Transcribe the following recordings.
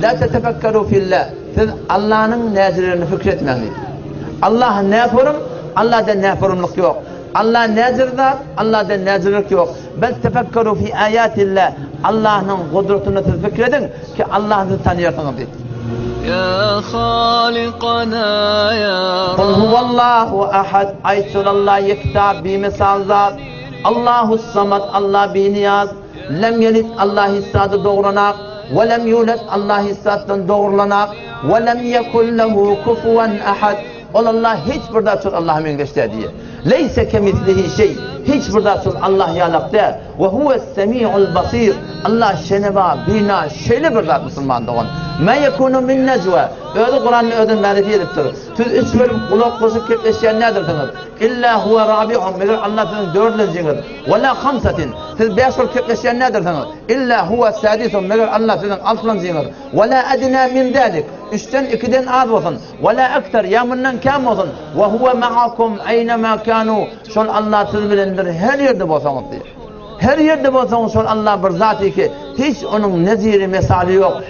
La tetefekkeru fillah. Siz Allah'ın nezirlerini fikretmeyin. Allah ne yaparım? Allah'da ne yaparımlık yok. Allah nezirdir, Allah'da nezirlik yok. Bel tefekkeru fi ayatillah. Allah'ın kudretini siz fikredin ki Allah'ı tanıyorsunuz dedi. Ya Halikana ya Kul huvallahu ahad. Ayetullah yekta bimesal zat. Allahu samad. Allah biniyaz. Lem yelit. Allah hissadı doğranak. Ve lem yulet. Allah hissatten doğrulanak. Ve lem yekul lehu kufuven ahad. Allah hiçbir dağıtır Allah'ın engleşte diye. Leyse kemislihi şey. Hiçbir dağıtır Allah yalak değil. Ve huves-semi'ul basir. Allah şeneva, bina, şeyli bir dağıt Müslüman doğan. Ma yekunu min necve. Öyle Kur'an'ın ödün marifi ediptir. Siz üç bölüm kulak koşup kepleşen nedirtiniz? İlla huve rabi'un. Meğer Allah sizin dördünüzciniz. Ve la hamsatin. Siz beş bölüm kepleşen nedirtiniz? İlla huve sadisun. Meğer Allah sizin altıncınız. Ve la adina min dalik. Üçten ikiden az olsun. Ve la ekter. Yağmurdan kam olsun. Ve huve ma'akum aynama kanu. Şol Allah siz bilendir. Her yerde bolsanız diye. Her yerde bolsanız şol Allah bir zat ki hiç onun neziri mesali yok.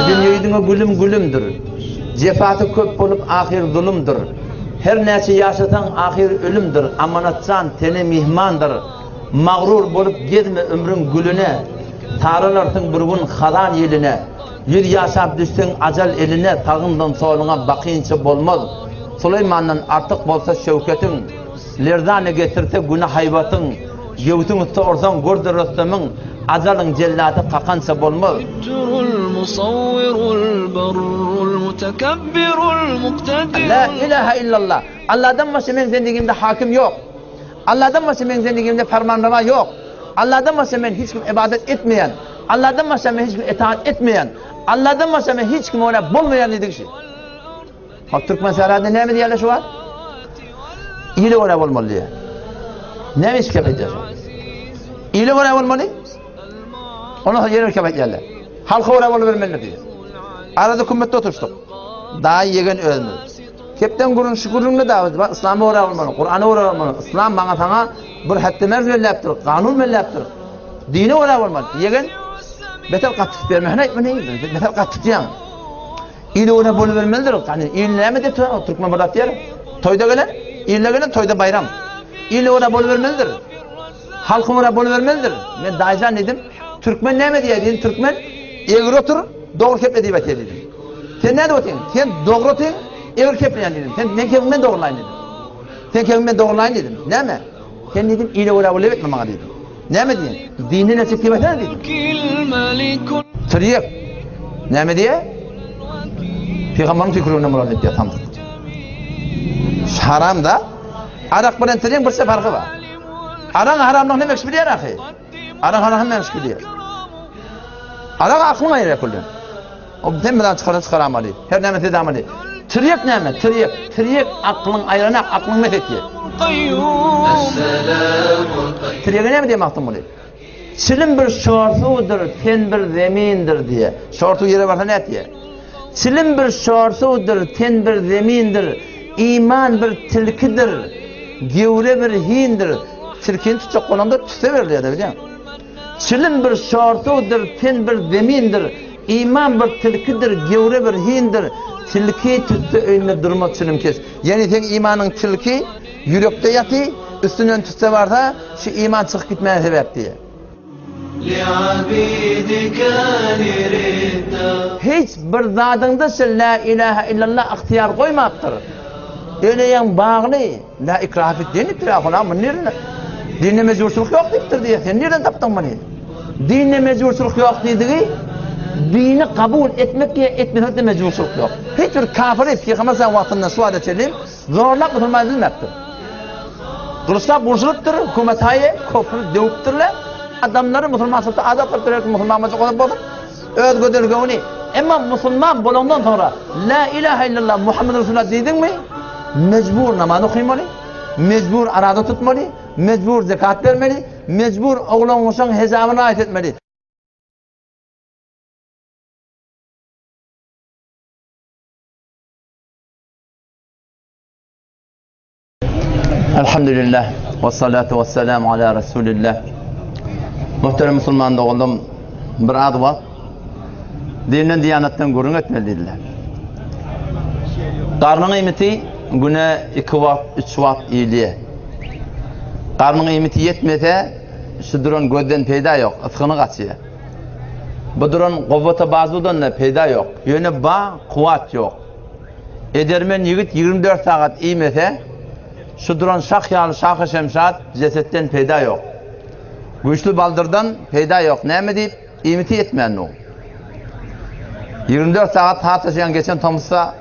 Dünyada gülüm gülümdür. Cefatı köp bolup ahir zulümdür. Her nece yaşatan ahir ölümdür. Amanatsan teni mihmandır. Mağrur bolup gezme ömrün gülüne. Tarılarsın bir gün hadan yeline. Bir yaşap düşsün acal eline. Tağından soluna bakıyınca bolmaz. Süleyman'dan artık bolsa şevketin. Lerdane getirse günah haybatın. Yevtun üstü orsan gördü Rüstem'in. Acalın cellatı kakansa bolmaz. La ilahe illallah. Allah'dan başka benim zendegimde hakim yok. Allah'dan başka benim zendegimde fermanlama yok. Allah'dan başka ben hiç kim ibadet etmeyen, Allah'dan başka ben hiç kim itaat etmeyen, Allah'dan başka ben hiç kim ona bulmayan dedik şey. Bak Türkmen sarayında ne mi diyorlar şu an? İyili ona bulmalı diye. Ne mi iskep edeceğiz? İyili ona bulmalı. Ona yerini iskep yerler. Halka ona buluvermelidir diye. Arada kümmette oturuştuk. Daha yegen ölmüyor. Kepten kurun şükürlüğünü davet var. İslam'a uğramalı, Kur'an'a uğramalı. İslam bana sana bir hattı merveleptir, kanun merveleptir. Dine uğramalı. Yegen betel katıp vermehine etmene betel katıp diyen. İyili ona buluvermelidir. Yani iyiliğine mi de Türkmen burada diyelim. Toyda gelen, iyiliğine gelen toyda bayram. İyili ona buluvermelidir. Halkım ona buluvermelidir. Ben dayıcan dedim. Türkmen ne mi diye dedim. Türkmen eğri otur, doğru keple diye dedim. Sen ne de oturun? Sen doğru oturun. Eğer kepleyen dedim. Sen kendimden doğrulayın dedim. Sen kendimden doğrulayın dedim. Ne mi? Sen dedim ile uğra etme bana dedim. Ne mi diyeyim? Dinine nasip kıymetine dedim. Tırıyık. Ne mi diye? Peygamberin tükürüğüne murad etti ya tam. Haram da arak bilen tırıyık bir şey farkı var. Arak haramlık ne demek biliyor ahi? Arak haram ne demek biliyor? Arak aklına yere kullun. O temizden çıkaramadı. Her neme tedamadi. Tırıyık ne mi? Tırıyık. Tırıyık aklın ayrına aklın met etti. Tırıyık ne mi diye maktım bunu? Çilim bir şortudur, ten bir zemindir diye. Şortu yere varsa ne diye? Çilim bir şortudur, ten bir zemindir. İman bir tilkidir. Gevre bir hindir. Tilkini tutacak konumda tüseverir ya biliyor musun? Çilim bir şortudur, ten bir zemindir. İman bir tilkidir, gevre bir hindir. Tilki tuttu önüne durma çilim kes. Yani sen imanın tilki yürekte yatı, üstünden tutsa varsa şu iman çıkıp gitmeye sebep diye. Hiç bir zadında la ilahe illallah ihtiyar koymaktır. Öyle yan bağlı. La ikrafet denittir. Ama nereden? Dinle mecbursuluk yok diktir diye. Sen nereden taptın bunu? Dinle mecbursuluk yok dediği dini kabul etmek ya etmekte mecbursuluk yok. Hiçbir kafir Peygamber vaktinde sual edelim. Zorlak Müslüman edilmektir. Kılıçlar bursuluptur. Hükümet hayı kufr devupturlar. Adamları Müslüman sırtı azap ettirerek Müslüman maçı konup olur. Özgödürgevini. Ama Müslüman bulundan sonra la ilahe illallah Muhammed Resulullah dedin mi? Mecbur namaz okuymalı. Mecbur arada tutmalı. Mecbur zekat vermeli. Mecbur oğlan olsan hesabına ait etmeli. Elhamdülillah. Vessalatu vesselamu ala Resulillah. Muhterem Müslüman oğlum, bir adı var. Dinin diyanattan gurun etmelidirler. Karnın imiti güne 2 watt, 3 watt iyiliğe. Karnın imiti yetmese, şu duran gözden peyda yok, ıskını kaçıyor. Bu duran kuvvete bazıdan da peyda yok. Yöne bağ, kuvvet yok. Edermen yigit 24 saat iymese, şu duran şakyalı şakı şemşat cesetten peyda yok. Güçlü baldırdan peyda yok. Ne mi deyip? İmiti yetmeyen o. 24 saat taşıyan geçen Thomas'a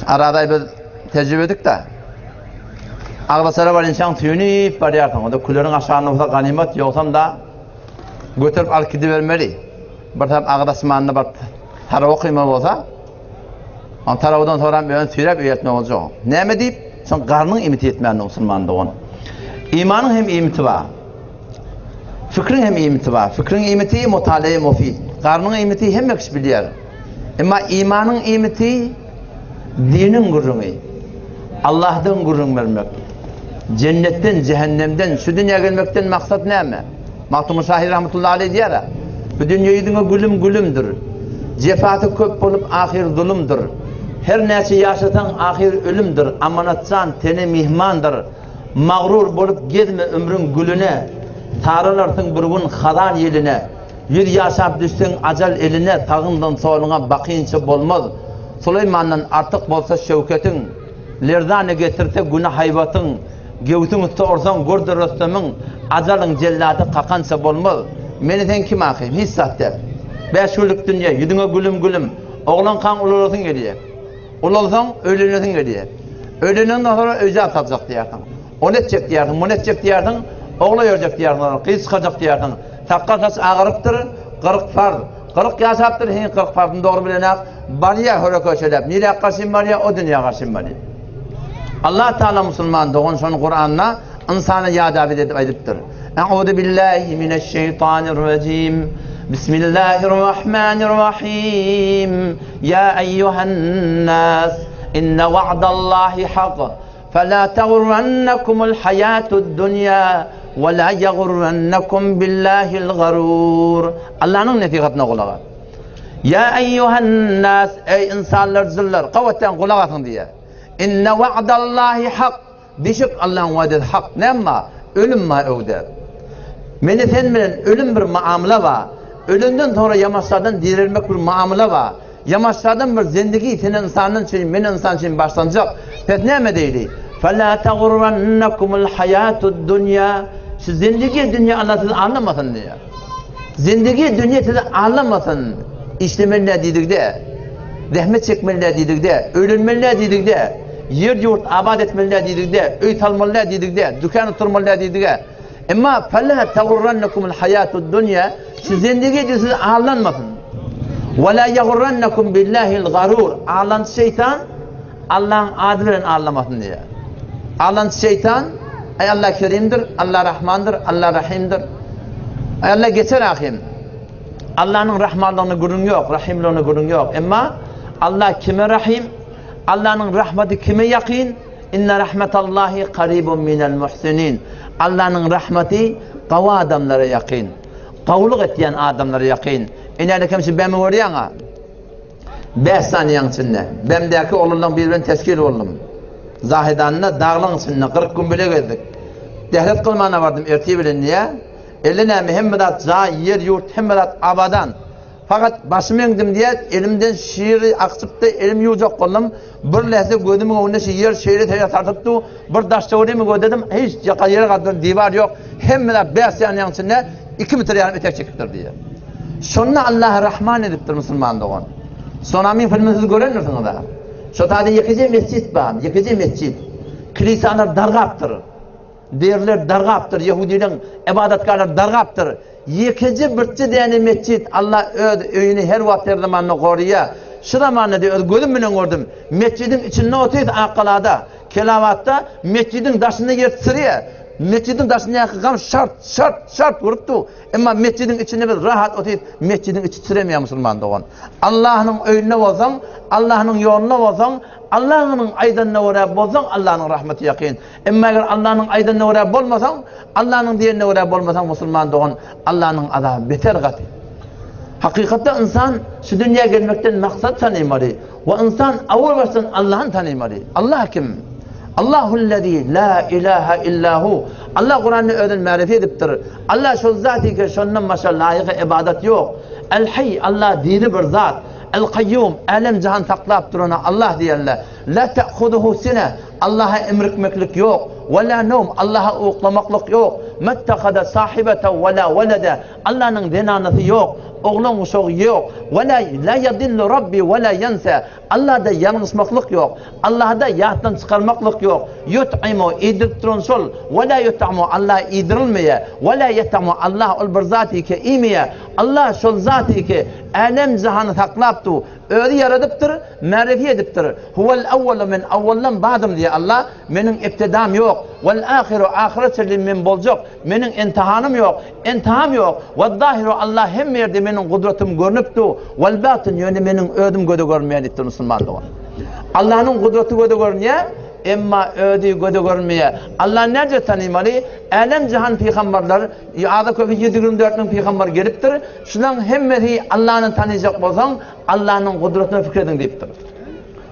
arada bir tecrübe ettik de. Ağlasara var insan tüyünüp var yakın. O da kulların aşağında olsa ganimet yoksan da götürüp alıp gidivermeli. Bir taraf ağlasmanında bir tarafı kıyma olsa tarafından sonra bir tüyürüp üyetme olacak. Ne mi deyip? Son karnın imiti yetmeyen Müslüman'da onu. İmanın hem imiti var. Fikrin hem imiti var. Fikrin imiti mutalaye mufid. Karnın imiti hem ekş biliyor. Ama imanın imiti dinin gurrunu. Allah'tan gurrun vermek. Cennetten, cehennemden, şu dünya gelmekten maksat ne mi? Maktum-u Şahir rahmetullahi aleyh diyor ya. Bu dünyayı gülüm gülümdür. Cefatı köp olup ahir zulümdür. Her neyse yaşatan ahir ölümdür. Amanatsan teni mihmandır. Mağrur bolup gezme ömrün gülüne. Tarılarsın bir gün hadan yeline. Yür yaşap düşsün acal eline. Tağından soluna bakıyınca bolmaz. Süleyman'dan artık bolsa şevketin. Lerdane getirse günah hayvatın. Gevtün üstü orsan gördü Rüstem'in. Acalın celladı kakansa bolmaz. Meni sen kim akıyım? Hissat der. 5 yıllık dünya. Yüdüne gülüm gülüm. Oğlan kan ululasın geliyor. Ulalsan ölünüzün geliyor. Ölününden sonra öce atacak diyerdin. O netecek diyerdin, bu netecek diyerdin. Oğla görecek diyerdin, kıyı sıkacak diyerdin. Takka saç ağırıptır, 40 farz. 40 yaşaptır, 40 farzın doğru bilenek. Bariye höre köşelep. Nire karşıyım bariye, o dünya karşıyım bariye. Allah Teala Müslüman doğun son Kur'an'la insanı yadabit edip ediptir. Eûzu billahi mineşşeytanirracim. Bismillahirrahmanirrahim. Ya eyyuhennâs. İnne va'dallahi hak. فَلَا تَغُرَّنَّكُمُ الْحَيَاةُ الدُّنْيَا وَلَا يَغُرَّنَّكُمْ بِاللّٰهِ الْغَرُورِ Allah'ın nefakatına kulak at. Ya eyyuhennâs, ey insanlar zırlar, kuvvetten kulak atın diye. İnne va'dallahi hak. Dişik Allah'ın vaadeti hak. Ne ama? Ölüm var öder. Meni sen bilen ölüm bir muamele var. Ölümden sonra yamaçlardan dirilmek bir muamele var. Yamaçlardan bir zindagi senin insanın için, benim insan için başlanacak. Peki ne mi değil? فَلَا تَغُرَّنَّكُمُ الْحَيَاةُ الدُّنْيَا Şu zindagi dünya anlamasın diye. Zindagi dünya sizi anlamasın. İşlemeliler dedik de, zahmet çekmeliler dedik de, ölünmeliler dedik de, yer yurt abad etmeliler dedik de, öy salmalılar dedik de, dükkan oturmalılar dedik de. Ama فَلَا تَغُرَّنَّكُمُ الْحَيَاةُ الدُّنْيَا Şu zindagi sizi anlanmasın. وَلَا يَغُرَّنَّكُمْ بِاللّٰهِ الْغَرُورِ Ağlantı şeytan, Allah'ın adıyla ağlamasın diye. Ağlantı şeytan, ey Allah kerimdir, Allah rahmandır, Allah rahimdir. Ey Allah geçer ahim. Allah'ın rahmanlığını gurun yok, rahimliğini gurun yok. Ama Allah kime rahim, Allah'ın rahmeti kime yakin? İnne rahmetallahi qaribun minel muhsinin. Allah'ın rahmeti qawa adamlara yakin. Qavluk ettiyen adamlara yakin. İnele kimse ben mi varıyana? 5 saniyen içinde. Bemdeki oğlundan birbirine teşkil oldum. Zahidanına dağılın içinde 40 gün bile geldik. Dehlet kılmana vardım ertiği bilin diye. Eline mühemmedat yer yurt hemmedat abadan. Fakat başımı yendim diye elimden şiiri aksıptı, elim yiyecek oldum. Bir lehze gözümün önünde yer şiiri tartıptı. Bir daş çavurumu gödedim. Hiç yere kadar divar yok. Hemmedat 5 saniyen içinde 2 metre yarım etek çekiptir diye. Sonra Allah rahman ediptir Müslüman doğan. Sonra min filmini siz görenirsiniz da. Şu tadı yıkıcı mescit bağım, yıkıcı mescit. Kilisalar dargaptır. Değerler dargaptır, Yahudilerin ibadetkarlar dargaptır. Yıkıcı bırtçı diyeni mescit, Allah öyünü her vakit her zamanını koruyor. Şu zamanında diyor, gözüm bilen gördüm. Mescidin içinde oturuyor akkalada, kelavatta, mescidin taşını yer sırıyor. mescidin taşını yakıkan şart vuruptu. Ama mescidin içinde bir rahat otayıp mescidin içi süremiyor Müslüman doğan. Allah'ın önüne bozan, Allah'ın yoluna bozan, Allah'ın aydınına uğrayıp bozan, Allah'ın rahmeti yakın. Ama eğer Allah'ın aydınına uğrayıp olmasan, Allah'ın diğerine uğrayıp olmasan Müslüman doğan, Allah'ın azabı beter katı. Hakikatte insan şu dünyaya gelmekten maksat tanımalı. Ve insan avul baştan Allah'ın tanımalı. Allah kim? Allahullezî la ilahe illahu. Allah Kur'an'ı öğren marifet ediptir. Allah şu zati ki şundan başka layık ibadet yok. El hayy, Allah diri bir zat. El kayyum, alem cihan taklap durana Allah diyorlar. La ta'khuduhu sine. Allah'a emrikmeklik yok. Ve la nevm, Allah'a uyuklamaklık yok. Mettekada sahibete ve la velede. Allah'ın denaneti yok. Oğlun uşağı yok. Ve la yadillu Rabbi ve la yense. Allah'da yanılsmaklık yok. Allah'da yahtan çıkarmaklık yok. Yut'imu, idirttirun sol. Ve la yut'imu, Allah idirilmeye. Ve la yet'imu, Allah ol bir zati ki imeye. Allah şol zati ki alem cihanı taklaptı. Öyle yaradıptır, marifi ediptir. Huvel evvelu min evvelden ba'dım diye Allah. Benim iptidam yok. Vel ahiru ahiretçiliğim min bolcuk. Benim imtihanım yok. İntiham yok. Ve dahiru Allah hem yerde benim kudretim görünüptü. Vel batın yönü benim ödüm göde görmeyen ettir Müslüman doğan. Allah'ın kudreti göde görünüyor. Emma ödü göde görmeye. Allah nerede tanımalı? Alem cihan peygamberler, Adı köfü 724'ün peygamber geliptir. Şundan hemmeti Allah'ın tanıyacak bozan, Allah'ın kudretine fikredin deyiptir.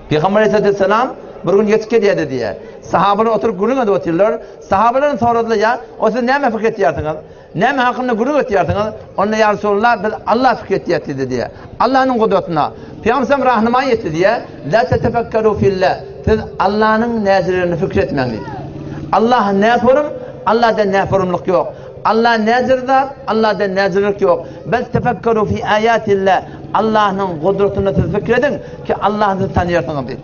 Peygamber Aleyhisselam bir gün yetişke diye diye. Sahabeler oturup gülün adı otururlar. Sahabelerin soruyorlar ya, o siz neme fikrediyorsunuz? Neme hakkında gülün ediyorsunuz? Onunla ya Resulullah biz Allah fikrediyor dedi diye. Allah'ın kudretine. Peygamber rahman etti diye. La tetefekkeru fillah. Siz Allah'ın nezirlerini fikretmeyin dedi. Allah ne yaparım? Allah'da ne yaparımlık yok. Allah nezirdir, Allah'da nezirlik yok. Bel tefekkeru fi ayatillah. Allah'ın kudretine siz fikredin ki Allah'ı tanıyorsunuz dedi.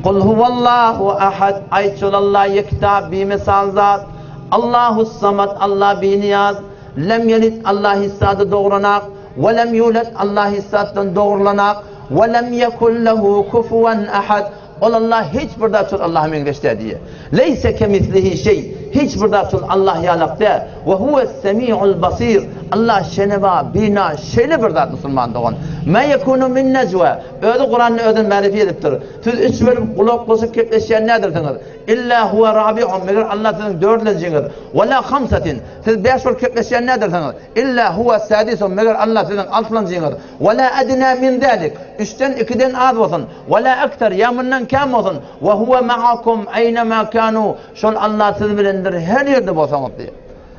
Kul huvallahu ahad. Ayçulallah yekta bimisal zat. Allahu samad. Allah biniyaz. Lem yelid. Allah hissadı doğranak. Ve lem yulet. Allah hissatten doğrulanak. Ve lem yekun lehu kufuven ahad. Allah hiçbir dağıtır Allah'a mengeçte diye. Leyse kemislihi şey. Hiçbir dağıtır Allah yalakta. Ve huves semi'ul basir. Allah şeneva, bina, şeyli bir dağıt Müslüman doğan. Ma yekunu min necve. Öyle Kur'an'ı öden marifi ediptir. Siz üç bölüm kulak basıp kepleşen nedirtiniz? İlla huve rabi'un. Meğer Allah sizin dördüncünüz. Ve la hamsatin. Siz beş bölüm kepleşen nedirtiniz? İlla huve sadisun. Meğer Allah sizin altıncınız. Ve la adna min dalik. Üçten ikiden az olsun. Ve la ekter. Yamından kam olsun. Ve huve ma'akum aynama kanu. Şol Allah siz bilendir. Her yerde bolsanız diye.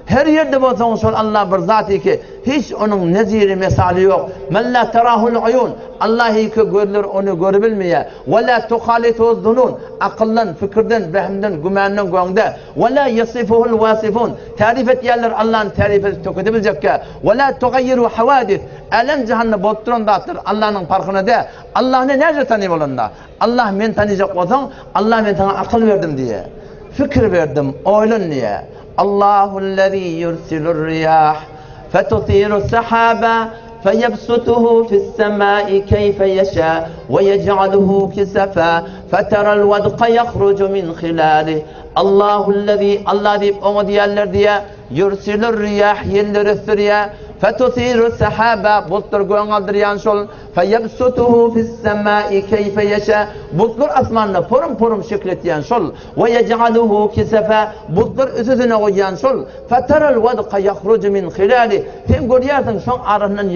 Her yerde bolsanız şol Allah bir zati ki hiç onun neziri mesali yok. Men la terahul uyun. Allah ki görülür onu görebilmeye. Ve la tuhalituhu zunun. Akıllan, fikirden, vehmden, gümandan, gönde. Ve la yasifuhul vasifun. Tarif et yerler Allah'ın tarifeti tökedebilecek ki. Ve la tugayyiru havadis. Alem cihanını bozduran dağıtır. Allah'ın farkına de. Allah'ını nerede tanıyım olanda? Allah men tanıyacak olsan, Allah men sana akıl verdim diye. Fikir verdim, oylun niye? Allahullezî yursilur riyah fetutîru sahaba feyebsutuhu fissemâi keyfe yeşâ ve yec'aluhu kisafâ feterel vedqa yahrucu min khilâlih. Allahullezî, Allah deyip onu diyenler diye yursilur riyah yelleri sürüye fetutîru sahaba bulutlar göğün aldırıyan şol feyebsutuhu fissemâi keyfe yeşâ bulutlar asmanına porum porum şekletiyen şol ve yec'aluhu kisafâ bulutlar üstüne koyan şol feterel vedqa yahrucu min khilâlih. Sen görüyorsun son arasından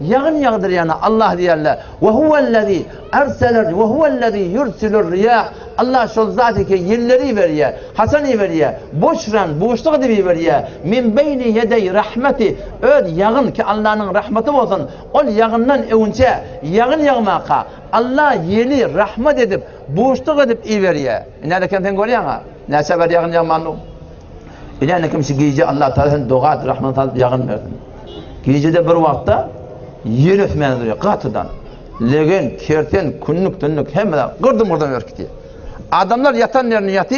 yağın yağdırıyan Allah diyorlar. Ve huvellezî erseler ve huvellezî yursilur riyah. Allah şol zatı ki yerleri veriyor, hasani veriyor, boşran, boşluk gibi veriyor. Min beyni yedey rahmeti. Öd yağın ki Allah'ın rahmeti olsun. O yağından önce yağın yağmaka Allah yeni rahmet edip, boşluk edip iyi veriyor. Ne kimden görüyor ha? Ne sefer yağın yağmanı? İlerine kimse giyece Allah Teala'nın doğat rahmet alıp yağın verdi. Giyecede bir vakti yer ötmeyen duruyor katıdan. Legen, kerten, künnük, tünnük hemen kırdım oradan örkütüyor. Adamlar yatan yerine yatı,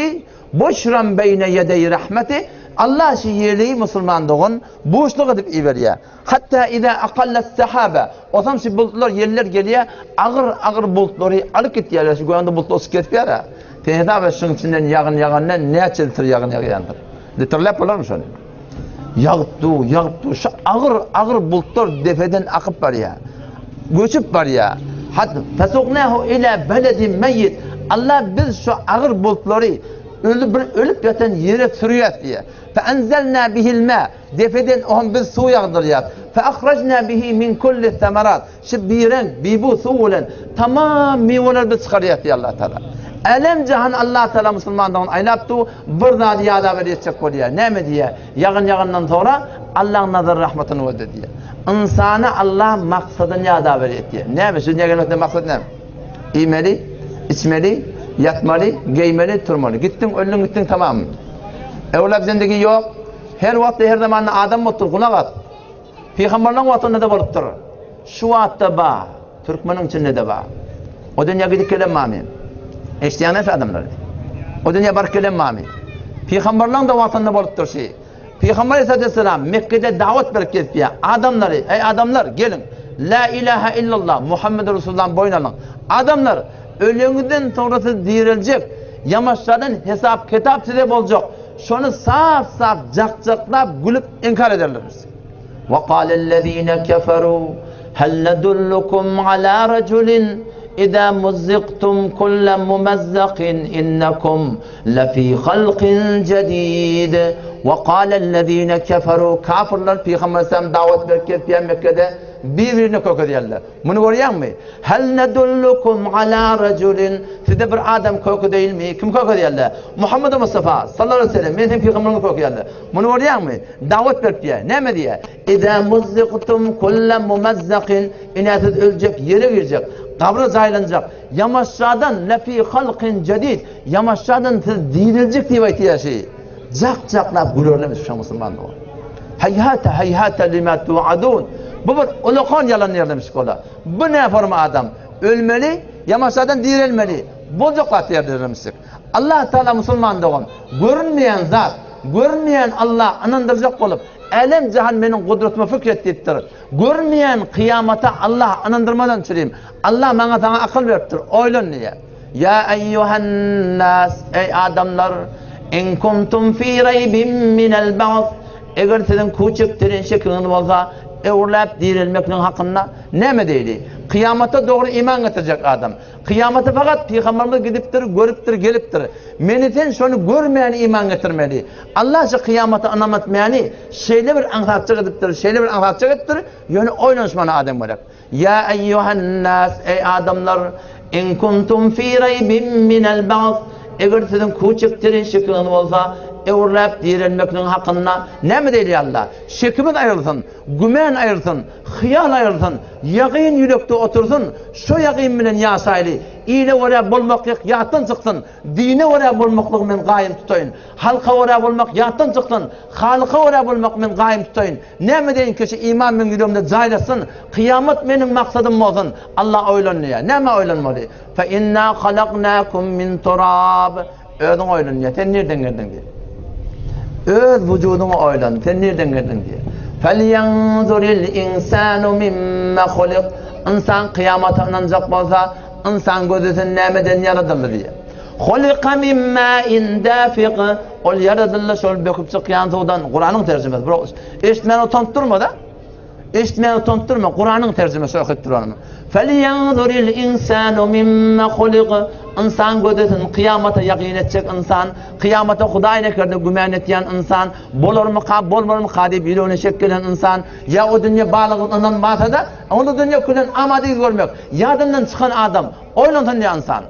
boşran beyne yedey rahmeti, Allah şiirliği Müslüman doğun, boşluk edip iveriyor. Hatta idâ akallet sahâbe, o zaman şu bulutlar yerler geliyor, ağır bulutları alıp gidiyorlar, şu koyanda bulutlar sık etmiyor ya. Tehda ve şunun içinden yağın yağından ne çeltir yağın yağıyandır. Hatırlayıp olar mı şunu? Yağıptı. Şu ağır bulutlar defeden akıp var ya. Göçüp var ya. Hatta fesuknahu ila beledin meyyit. Allah biz şu ağır bulutları ölüp yatan yere sürüyor diye. Fe enzelna bihil ma. Defeden on biz su yağdırıyor. Fe ahrajna bihi min kulli semerat. Şu bir renk, bu su olan tamam meyveler biz çıkarıyor diye Allah Teala. Alem cihan Allah Teala Müslümandan aylaptı. Burada diye da verecek oluyor. Ne mi diye? Yağından sonra Allah'ın nazar rahmetini verdi diye. İnsana Allah maksadını yada veriyor diye. Ne mi? Şimdi gelmekte maksat ne? İymeli, içmeli, yatmalı, giymeli, turmalı. Gittin, öldün gittin tamam mı? Evlap zindagi yok. Her vakti her zaman adam mutlu kulak at. Peygamberlerin vaktinde de varıptır. Şu vakitte ba, Türkmenin içinde de ba. O dünya gidip gelemami. Eştiyanlar adamlar. O dünya bar gelemami. Peygamberlerin de vaktinde varıptır şey. Peygamber Aleyhisselam Mekke'de davet bereket diye adamları, ey adamlar gelin. La ilahe illallah Muhammed Resulullah'ın boynalın. Adamlar ölümünden sonrası dirilecek. Yamaçlardan hesap kitap size olacak. Şunu saf cakcaklap gülüp inkar ederler. وَقَالَ الَّذ۪ينَ كَفَرُوا هَلْ نَدُلُّكُمْ عَلَى رَجُلٍ اِذَا مُزِّقْتُمْ كُلَّ مُمَزَّقٍ اِنَّكُمْ لَف۪ي خَلْقٍ جَد۪يدٍ وَقَالَ الَّذ۪ينَ كَفَرُوا Kafirler Peygamber Aleyhisselam davet bereket diye Mekke'de birbirine kök ediyorlar. Bunu görüyor musun? Hel nedullukum ala raculin. Size bir adam kök değil mi? Kim kök ediyorlar? Muhammed Mustafa sallallahu aleyhi ve sellem. Bizim Peygamberimiz kök ediyorlar. Bunu görüyor musun? Davet bereket diye. Ne mi diye? İza muzziqtum kulle mumazzakin. İnatet ölecek, yere girecek. Kabra zaylanacak. Yamaçlardan lefi halqin cedid. Yamaçlardan dirilecek diye ayetiyor şey. Cak gülürlemiş şu Müslümanlar. Hayhata lima tu'adun. Bu bir ulukan yalan yerlemiş kola. Bu ne forma adam? Ölmeli, yamaçlardan dirilmeli. Bozuklat yerlemiştik. Allah Teala Müslüman doğum. Görünmeyen zat, görünmeyen Allah anındıracak olup, alem cihan benim kudretime fikrettirdir. Görünmeyen kıyamata Allah anındırmadan çüreyim. Allah bana sana akıl veriptir. Oylun diye. Ya eyyuhan nas, ey adamlar, in kuntum fi raybin minel ba'd. Eğer sizin küçüklerin şekliniz olsa, evlap dirilmekinin hakkında ne mi değil? Kıyamata doğru iman getirecek adam. Kıyamata fakat Peygamberimiz gidiptir, görüptir, geliptir. Meniten şunu görmeyen iman getirmeli. Allah şu kıyamata anlamatmayani şeyle bir anlatacak gidiptir, şeyle bir anlatacak gidiptir. Yani oynaşmanı adam olarak. Ya eyyuhan nas, ey adamlar, in kuntum fi raybin minel ba'd. Eğer sizin küçüklerin şekliniz olsa, evlap dirilmekinin hakkında ne mi değil Allah? Şekimiz ayrılsın, gümen ayrılsın, hıyal ayrılsın, yaqin yürekte otursun, şu yaqin bilen yaşaylı, iyile oraya bulmaklık yattan çıksın, dine oraya bulmaklık men gayim tutayın, halka oraya bulmak yattan çıksın, halka oraya bulmak men gayim tutayın. Ne mi deyin kişi iman men yüreğimde caylasın, kıyamet benim maksadım olsun. Allah oylanıyor. Ne mi oylanmalı? Fe inna halaknakum min turab. Ödün oylanıyor. Sen nereden geldin diye. Öz vücudunu oylan. Sen nereden geldin diye. فَلْيَنْظُرِ الْاِنْسَانُ مِمَّ خُلِقْ İnsan kıyamata inanacak olsa, insan gözüsün nemeden yaratıldı diye. خُلِقَ مِمَّ اِنْ دَافِقِ O yaratıldı şöyle döküp çıkayan sudan. Kur'an'ın tercümesi. Eşitmeni utanttırma da. Eşitmeni utanttırma. Kur'an'ın tercümesi okuttur onu. فَلْيَنْظُرِ الْاِنْسَانُ مِمَّ خُلِقِ İnsan gözüsün kıyamata yakin edecek insan, kıyamata Hudayna kerdi gümen etiyen insan, bolur mu kadip yürüyün şeklen insan, ya o dünya bağlılığından bahsede, onu dünya külün amadı görmek, yadından çıkan adam, oylantın ya insan.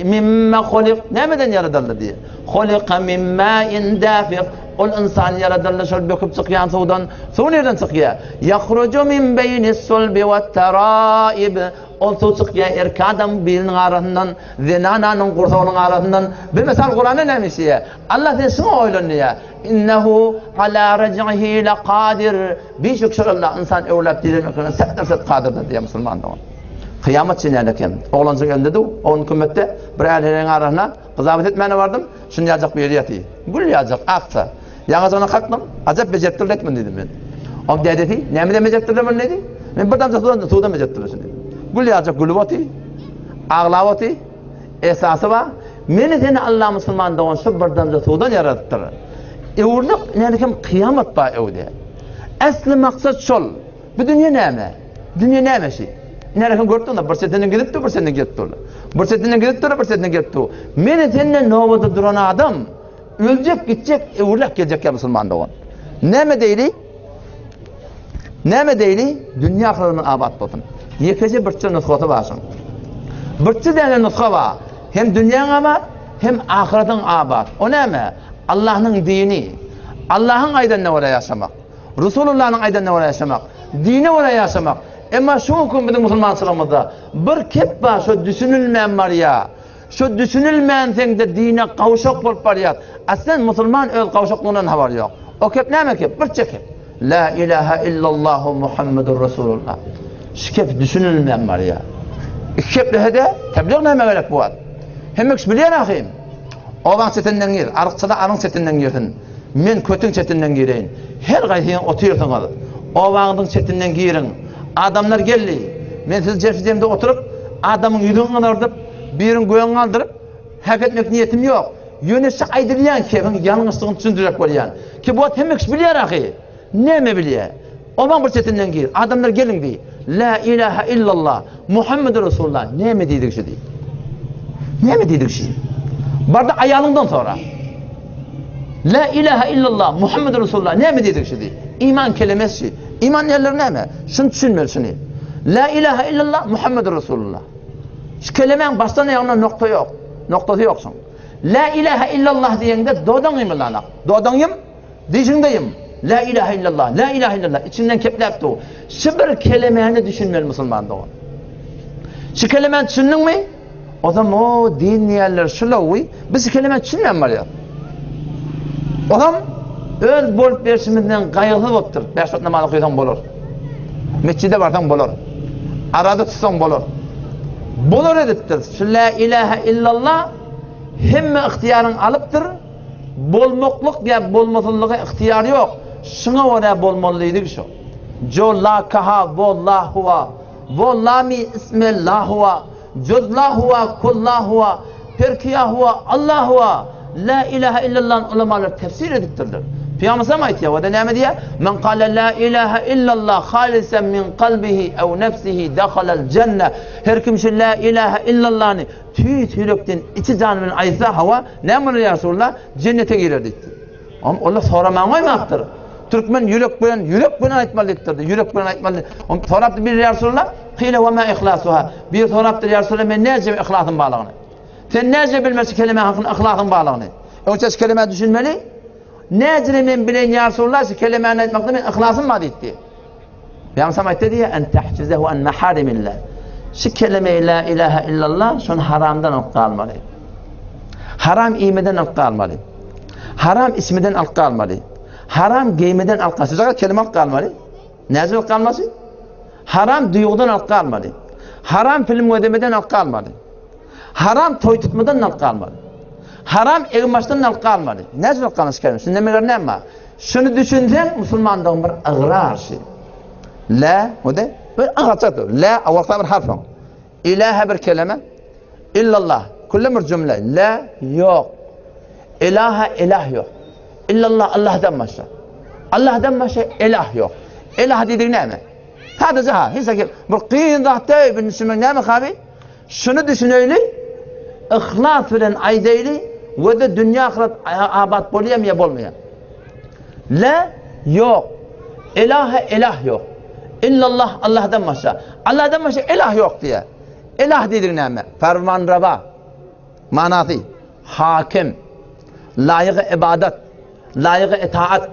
Mimme hulik, nemeden yaradıldı diye. Hulika mimme indafik, ol insan yaradıldı şöyle döküp çıkıyan sudan, su nereden çıkıyor? Yahrucu min beynis sulbi ve teraib. O su çıkıyor erkek adam birinin arasından, zinananın kursağının arasından. Bir mesela Kur'an'ın neymiş ya? Allah sen şunu oylanıyor. İnnehu ala recihi le kadir. Birçok şey Allah insan evlap dirilmekine set kadirdir diye Müslüman da. Kıyamet için yerlekem. Oğlancık öndedu, onun kümmette bir ailenin arasına kızabet etmeyene vardım. Şunu yiyecek bir yeri yatıyor. Gül yiyecek, aksa. Yalnız ona kalktım, acayip becerttirle etmen dedim ben. O dedi, nemide becerttirle etmen dedi. Ben buradan sudan becerttirle dedim. Gül yiyecek, gülü batı, ağla batı, esası var. Beni seni Allah Müslüman doğan şu buradan sudan yarattırır. Evurluk ne kim kıyamet ba evde. Asli maksat şol. Bu dünya näme? Dünya näme şey? Nereye gördün da bir setinden gidip bir setinden gidip bir setinden gidip bir setinden gidip meni senden novada duran adam ölecek gidecek evurluk gelecek ya Müslüman da on. Näme deyli? Näme deyli? Dünya ahiretinin abat bolsun. Yekece bir nusxası barsın. Bir tane nusxa var. Hem dünyanın abat hem ahiretin abat. O näme? Allah'ın dini. Allah'ın aydanına oraya yaşamak. Resulullah'ın aydanına oraya yaşamak. Dini oraya yaşamak. Ama şu hüküm bizim Müslüman sıramızda bir kep var, şu düşünülmeyen var ya. Şu düşünülmeyen sende dine kavuşak bulup var ya. Aslen Müslüman öl kavuşaklığından haber yok. O kep ne kep? Bir çekip. La ilahe illallah Muhammedur Resulullah. Şu kep düşünülmeyen var ya. İki keple hede tebliğ neyme gerek bu ad. Hem ekş biliyen akıyım. Oğlan setinden gir, arıqçıda arın setinden girdin. Men kötün setinden gireyim. Her gaysiyen otuyorsun adı. Oğlanın setinden girin. Adamlar geldi. Men siz cerfidemde oturup, adamın yüzünü aldırıp, birin göğünü aldırıp, hak etmek niyetim yok. Yönesi aydırlayan ki, yanlışlığını düşündürek var yani. Ki bu ad hem ekş biliyen akıyım. Ne mi biliyor? Oğlan bir setinden gir. Adamlar gelin diye. La ilahe illallah Muhammedur Resulullah. Ne mi dedik şu diye? Ne mi dedik şu? Barda ayalından sonra. La ilahe illallah Muhammedur Resulullah. Ne mi dedik şu diye? İman kelimesi. İman yerleri ne mi? Şunu düşünmüyorsun. La ilahe illallah Muhammedur Resulullah. Şu kelimenin baştan ayağına nokta yok. Noktası yoksun. La ilahe illallah diyende doğdanıyım mı lan? Doğdanıyım, dişindeyim. La ilahe illallah, la ilahe illallah. İçinden kepleyip de o. Şu bir kelimeni düşünmeli Müslüman da o. Şu kelimeni düşündün mü? O zaman o dinleyenler şulavuy. Biz kelimeni düşünmeyen var ya. O zaman öz bolup verişimizden gayılı boptur. Beş ot namazı kıysan bolur. Mescide varsan bolur. Arada tutsan bolur. Bolur ediptir. Şu la ilahe illallah hemme ihtiyarın alıptır. Bolmokluk ya bolmasınlığı ihtiyar yok. Şuna oraya bolmalıydık şu. Jo la kaha vo la huva. Vo lami ismi la huva. Cod la huva kul la huva. Perkiya huva Allah huva. La ilahe illallah ulamalar tefsir ediptirdir. Peygamber ayet ya. Ve de ne diye? Men kâle la ilahe illallah halisen min kalbihi ev nefsihi dakhalel cenne. Her kim şu la ilahe illallah'ını tüyükten içi canının aysa hava ne mi ya Resulullah? Cennete girer dedi. Ama Allah soramağın mı yaptır? Türkmen yürek bilen aytmalıdır. Yürek bilen aytmalı. Soraptı bir ya Resulullah. Qile ve ma ihlasuha. Bir soraptı ya Resulullah men nece ihlasın bağlığını. Sen nece bilmesi kelime hakkında ihlasın bağlığını. O çeşit kelime düşünmeli. Nece men bilen ya Resulullah şu kelimeyi aytmakta men ihlasın mı dedi. Peygamber ayette diye en tahcizehu en maharimillah. Şu kelime la ilahe illallah şun haramdan alıp almalı. Haram imeden alıp almalı. Haram ismiden alıp almalı. Haram giymeden alıp almalı. Sözler kelime alıp almalı. Nece alıp alması? Haram duygudan alıp almalı. Haram film ödemeden alıp almalı. Haram toy tutmadan alıp almalı. Haram evmaçtan alıp almalı. Nece alıp alması kelime? Şimdi demeler ne ama? Şunu düşünsen Müslümandan bir ıgrar şey. La, o da böyle anlatacak. La, avakta bir harf var. İlahe bir kelime. İllallah. Kulle bir cümle. La, yok. İlahe, ilah yok. İllallah, Allah'tan başka. Allah'tan başka ilah yok. İlah dediğin ne mi? Sadece ha. Hiç sakın. Bu kıyın dahte bir Müslüman ne mi abi? Şunu düşüneyle. İhlas veren aydeyli ve de dünya ahiret abat boluyam ya bolmayan. La, yok. İlahe, ilah yok. İllallah Allah'tan başka. Allah'tan başka ilah yok diye. İlah dediğin ne mi? Fermanrava. Manası. Hakim. Layık ibadet. Layık itaat.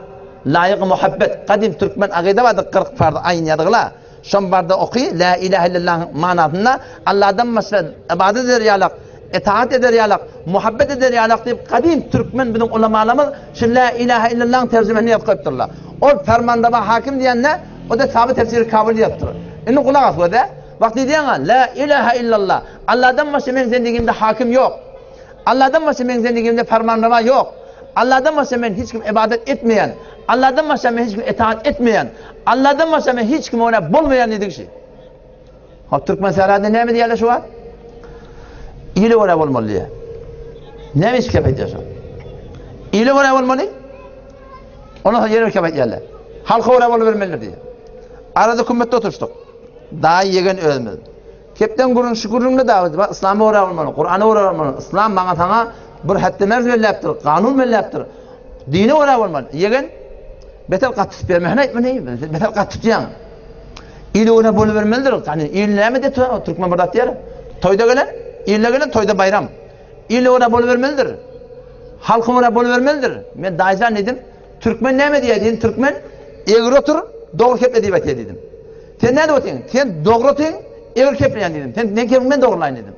Layık muhabbet. Kadim Türkmen akide vardı 40 farz aynı yadıgla. Şun barda okuy. La ilahe illallah manasında Allah'tan başka ibadet eder yalak. İtaat eder yalak. Muhabbet eder yalak deyip kadim Türkmen bizim ulamalarımız şu la ilahe illallah'ın tercümesini yapıptırlar. O fermanrava hakim diyen ne? O da sabit tefsiri kabul yaptırır. Şimdi kulak as o da. Vakti diyen la ilahe illallah. Allah'tan başka benim zendigimde hakim yok. Allah'tan başka benim zendigimde fermanrava yok. Allah'tan başka ben hiç kim ibadet etmeyen. Allah'tan başka ben hiç kim itaat etmeyen. Allah'tan başka ben hiç kim ona bulmayan dedik şey. Ha Türk meselede ne mi diyorlar şu an? İyili oraya olmalı ya. Ne mi iskep ediyorsun? İyili oraya olmalı? Ondan sonra yere ülke geldi. Halka uğra boluvermelidir diye. Arada kümmette oturuştuk. Daha yegen ölmedi. Kepten gurun şükürünle davet. İslam'a uğra olmalı, Kur'an'a uğra olmalı. İslam bana sana bir hatta merz belleptir, kanun belleptir. Dine uğra olmalı. Yegen betel katıp vermehine etmeneyi. Betel katıp yan. İli uğra boluvermelidir. Yani ilileme de Türkmen burada diyor. Toyda gelen toyda bayram. İli uğra boluvermelidir. Halkın uğra boluvermelidir. Ben dayıcan dedim. Türkmen ne mi diye dedim. Türkmen eğri otur, doğru keple diye dedim. Sen ne diyorsun? Sen doğru otur, eğri keple dedim. Sen ne kevimden doğrulayın dedim.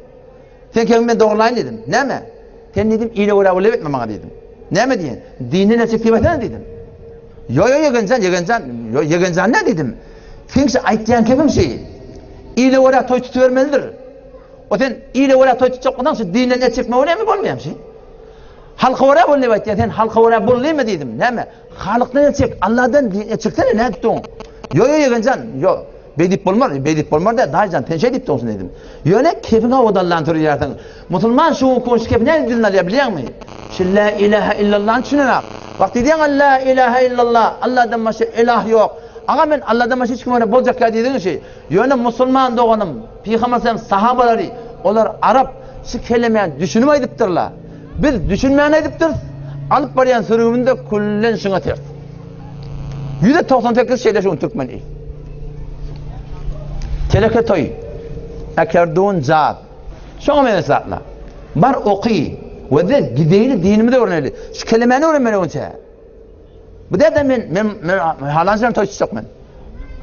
Sen kevimden doğrulayın dedim. Ne mi? Sen dedim ili uğra boluverme bana dedim. Ne mi diyen? Dinine açık kıymetine dedim. Yo yegencan ne dedim. Sen aytlayan kevim şeyi. İli uğra toy tutuvermelidir. O sen ili uğra toy tutacakmadan sonra dinine açık mı öyle mi olmayan şey? Halka uğra bol ne var diye sen halka uğra bol mi dedim. Ne mi? Halıktan açık, Allah'tan açıktan ne tutun? Yo yegencan, yo. Bedip bolmar da dayıcan tenşe dip olsun dedim. Yöne kefine odallan turu yaratın. Musulman şu konuş kefine dinler biliyor musun? Şu la ilahe illallah'ın düşünene. Vakti diyen la ilahe illallah, Allah'dan başka ilah yok. Ama ben Allah'dan başka hiç kimse bolacak ya dediğin şey. Yöne Müslüman doğanım, Peygamber sahabaları, onlar Arap şu kelimeyi düşünme ediptirler. Biz düşünmeyen ediptir. Alıp barayan sürümünde kullen şuna ters. %98 şeyler şu Türkmen değil. Teleke toy, ekerdun zat. Şuna mesela bar okuy ve de gideyli dinimi de öğreneli. Şu kelimeni öğrenmeli önce. Bu da ben halancan toy tutacak ben.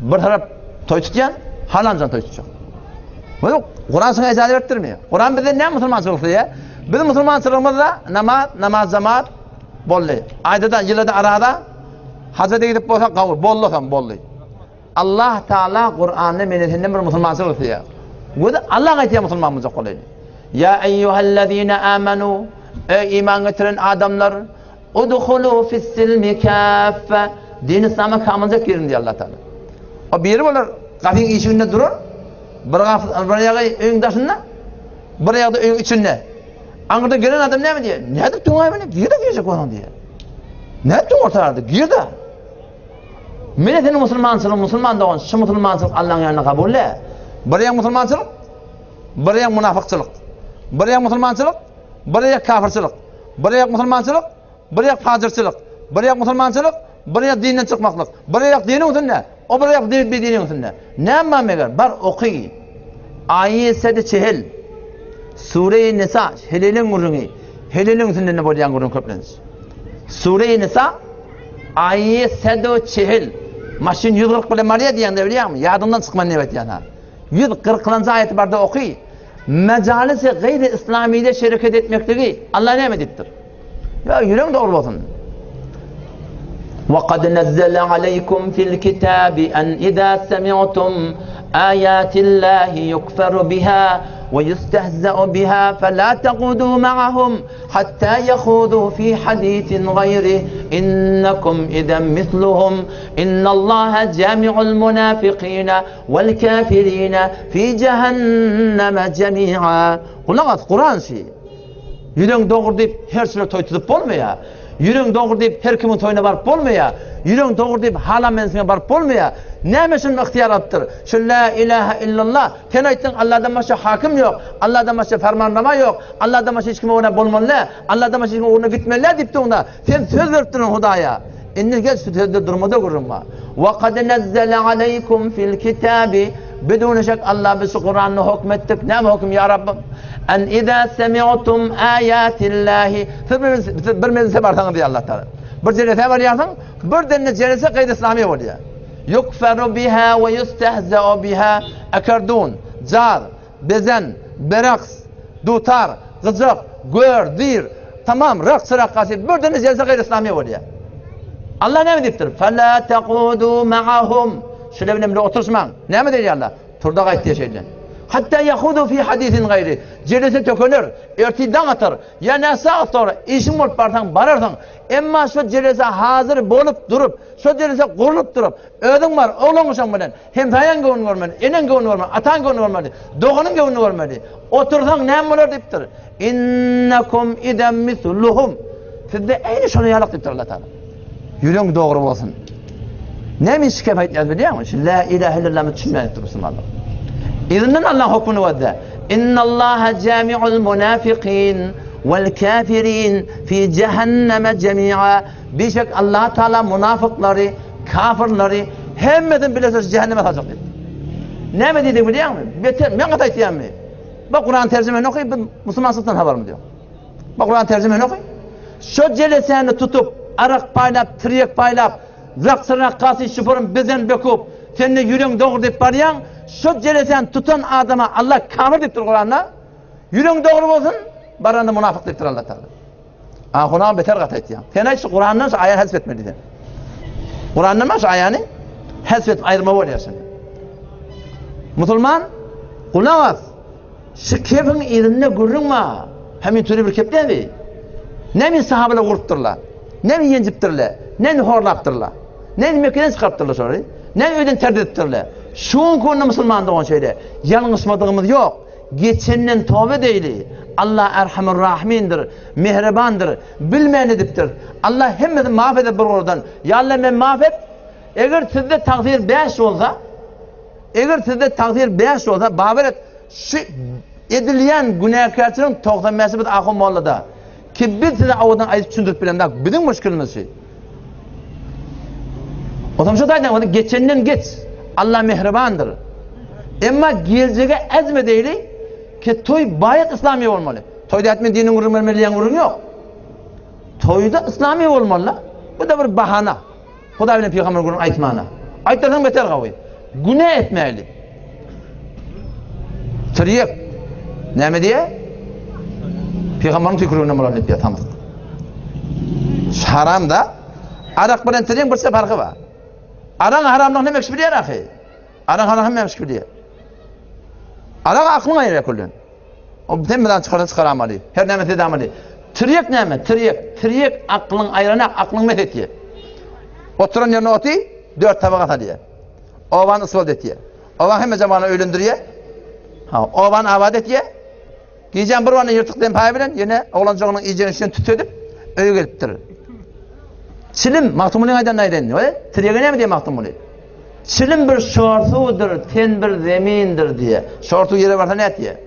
Bir taraf toy tutayan, halancan toy tutacak. Bu Kur'an sana icazet ettirmiyor. Kur'an bize ne Müslümançılık diye? Bizim Müslümançılığımızda namaz zamat bolli. Ayda yılda arada hacete gidip bolsa kavur, bolli. Allah Teala Kur'an'ı menetinden bir Müslümançılık diye. Bu da Allah ayetiyor Müslümanımıza kolaydı. Ya eyyühellezine amenu, ey iman getiren adamlar, udhulu fissilmi kaffe, din İslam'a kamınca girin diye Allah Teala. O biri olur, kafin içinde durur, bir ayağı öyün taşında, bir ayağı da öyün içinde. Ankara'da gelen adam ne mi diye? Nedir tuğay beni? Gir de girecek onun diye. Ne tuğ ortalarda? Gir de. Milletin Müslüman doğan, şu Müslümançılık Allah'ın yanına kabul et. Bir ayağı Müslümançılık, bir ayağı münafıkçılık. Bir ayağı Müslümançılık, bir ayağı kafirçılık. Bir ayağı Müslümançılık, bir ayağı facirçılık. Bir ayağı Müslümançılık, bir ayağı dinden çıkmaklık. Bir ayağı dinin üstünde, o bir ayağı dinin üstünde. Ne ama meğer? Bar okuy. Ayet 7 Sure-i Nisa, helelin gurrungi. Helelin üstünde ne boyayan gurrun köpleniz. Sure-i Nisa, ayet 7 Maşin 140 bile mariye diyen de biliyor musun? Yadımdan çıkman ne bet yana. 140. ayeti barda okuy. Mecalisi gayri İslami'de şirket etmekteki Allah ne emrettir? Ya yüreğin doğru olsun. وَقَدْ نَزَّلَ عَلَيْكُمْ فِي الْكِتَابِ أَنْ إِذَا سَمِعْتُمْ آيَاتِ اللَّهِ يُكْفَرُ بِهَا وَيُسْتَهْزَأُ بِهَا فَلَا تَقْعُدُوا مَعَهُمْ حَتَّى يَخُوضُوا فِي حَدِيثٍ غَيْرِهِ إِنَّكُمْ إِذًا مِثْلُهُمْ إِنَّ اللَّهَ جَامِعُ الْمُنَافِقِينَ وَالْكَافِرِينَ فِي جَهَنَّمَ جَمِيعًا. Kur'an şey. Yüreğin doğru deyip her şeyle toy tutup olmuyor. Yüreğin doğru deyip her kimin toyuna varıp olmuyor. Yüreğin doğru deyip hala mensine varıp olmuyor. Ne şunun ihtiyarattır? Şu la ilahe illallah. Sen ayttin Allah'dan başka hakim yok. Allah'dan başka fermanlama yok. Allah'dan başka hiç kime ona bulmalı. Allah'dan başka hiç kime ona gitmeli deyip de ona. Sen söz verip durun Hudaya. İndir gel sözde durmada kurulma. وَقَدْ نَزَّلَ عَلَيْكُمْ فِي الْكِتَابِ Bedûne şek Allah bizi Kur'an'la hükmettik. Ne mi hüküm ya Rabbim? En izâ semi'tum âyâtillâhi. Bir meclise varsan diye Allah Teala. Bir cennete varıyorsan, bir denne cennete gayri İslamiye var diye. Yukferu biha ve yustehza'u biha. Ekerdun, car, bezen, beraks, dutar, gıcık, gör, dir. Tamam, raks, rakkası. Bir denne cennete gayri İslamiye var diye. Allah ne mi deyiptir? فَلَا تَقُودُوا مَعَهُمْ Şöyle benimle oturuşman. Ne mi diyor Allah? Turda gayet diye şeyden. Hatta yahudu fi hadisin gayri. Celese tökülür, örtiden atar. Ya nasa atar, işin olup bararsan. Emma şu celese hazır bolup durup, şu celese kurulup durup, ödün var, oğlun uşan bilen. Hem tayan gönlü görmedi, enen gönlü görmedi, atan gönlü görmedi, doğanın gönlü görmedi. Otursan ne olur deyiptir. İnnekum idem misluhum. Siz de aynı şunu yalak deyiptir Allah Teala. Yüreğin doğru olsun. Ne mi şikayet yaz biliyor musun? La ilahe illallah'ı düşünmeyip durursun Allah. İzinden Allah hükmünü verdi. İnna Allaha cami'ul munafiqin vel kafirin fi cehenneme cemi'a. Birçok Allah Teala münafıkları, kafirleri hemmeden bilesiz cehenneme atacak dedi. Ne mi dedi biliyor musun? Beter, ben katayt diyem mi? Bak Kur'an tercümeni okuyup ben Müslüman sıktan haber mi diyor. Bak Kur'an tercümeni okuyup. Şu celeseni tutup, arak paylap, triyek paylap, zaksırına kasi şüpürün bezen bekup, seninle yüreğin doğru deyip barayan, şu celeseni tutan adama Allah kafir deyiptir Kur'an'la. Yüreğin doğru olsun, baranda münafık deyiptir Allah Teala. Ahuna beter katayt diyem. Sen hiç Kur'an'dan şu ayağını hesbetmeliydin. Kur'an'dan şu ayağını hesbet ayırma oluyorsun. Müslüman, kulak az. Şu kefin izinle görünme. Hemen türü bir kep değil mi? Ne mi sahabeyle vuruptırlar? Ne mi yenciptirler? Ne mi horlaptırlar? Ne mi mekeden çıkarttırlar sonra? Ne mi öden terdettirler? Şuun konuda Müslüman doğan şeyde yanılışmadığımız yok. Geçenden tövbe değil. Allah Erhamur Rahim'dir, mehribandır, bilmeyen ediptir. Allah hemmeden mahfeder bir oradan. Ya Allah ben mahfet. Eğer sizde takdir 5 olsa, babiret şu edilen günahkarçının toxtanması bir akım mollada. Ki biz size avadan ayıp düşündürüp bilen bak bizim müşkülümüz şey. O zaman şu daydan geçenden geç. Allah mehribandır. Ama geleceğe ezme değil ki toy bayat İslami olmalı. Toyda etme dinin urumeliyen urun yok. Toyda İslami olmalı. Bu da bir bahana. Huda bilen peygamber gurun aytmana. Aytlardan beter qavi. Günah etmeli. Triyek. Ne diye? Peygamberin fikrine muhalefet diye tamam. Haram da arak bilen triyek bir farkı var. Arak haramdan ne demek biliyor ahi? Arak haram ne demek biliyor? Arak aklına ayır kullun. O temizden çıkaramalı. Her nemet edamali. Triyek ne? Triyek aklın ayrına aklın met diye. Oturan yerine otu 4 tabak atar diye. Ovan ısval et diye. Ovan hem zamanı ölündürüyor. Ovan avad et diye. Giyeceğim bir vanı yırtıklayın pay bilen yine oğlancağının iyicinin içine tütüdüp öyle geliptir. Silim maktumulun aydan aydan. Triyek ne mi diye maktumulu? Silim bir şortudur, ten bir zemindir diye. Şortu yere varsa ne et diye.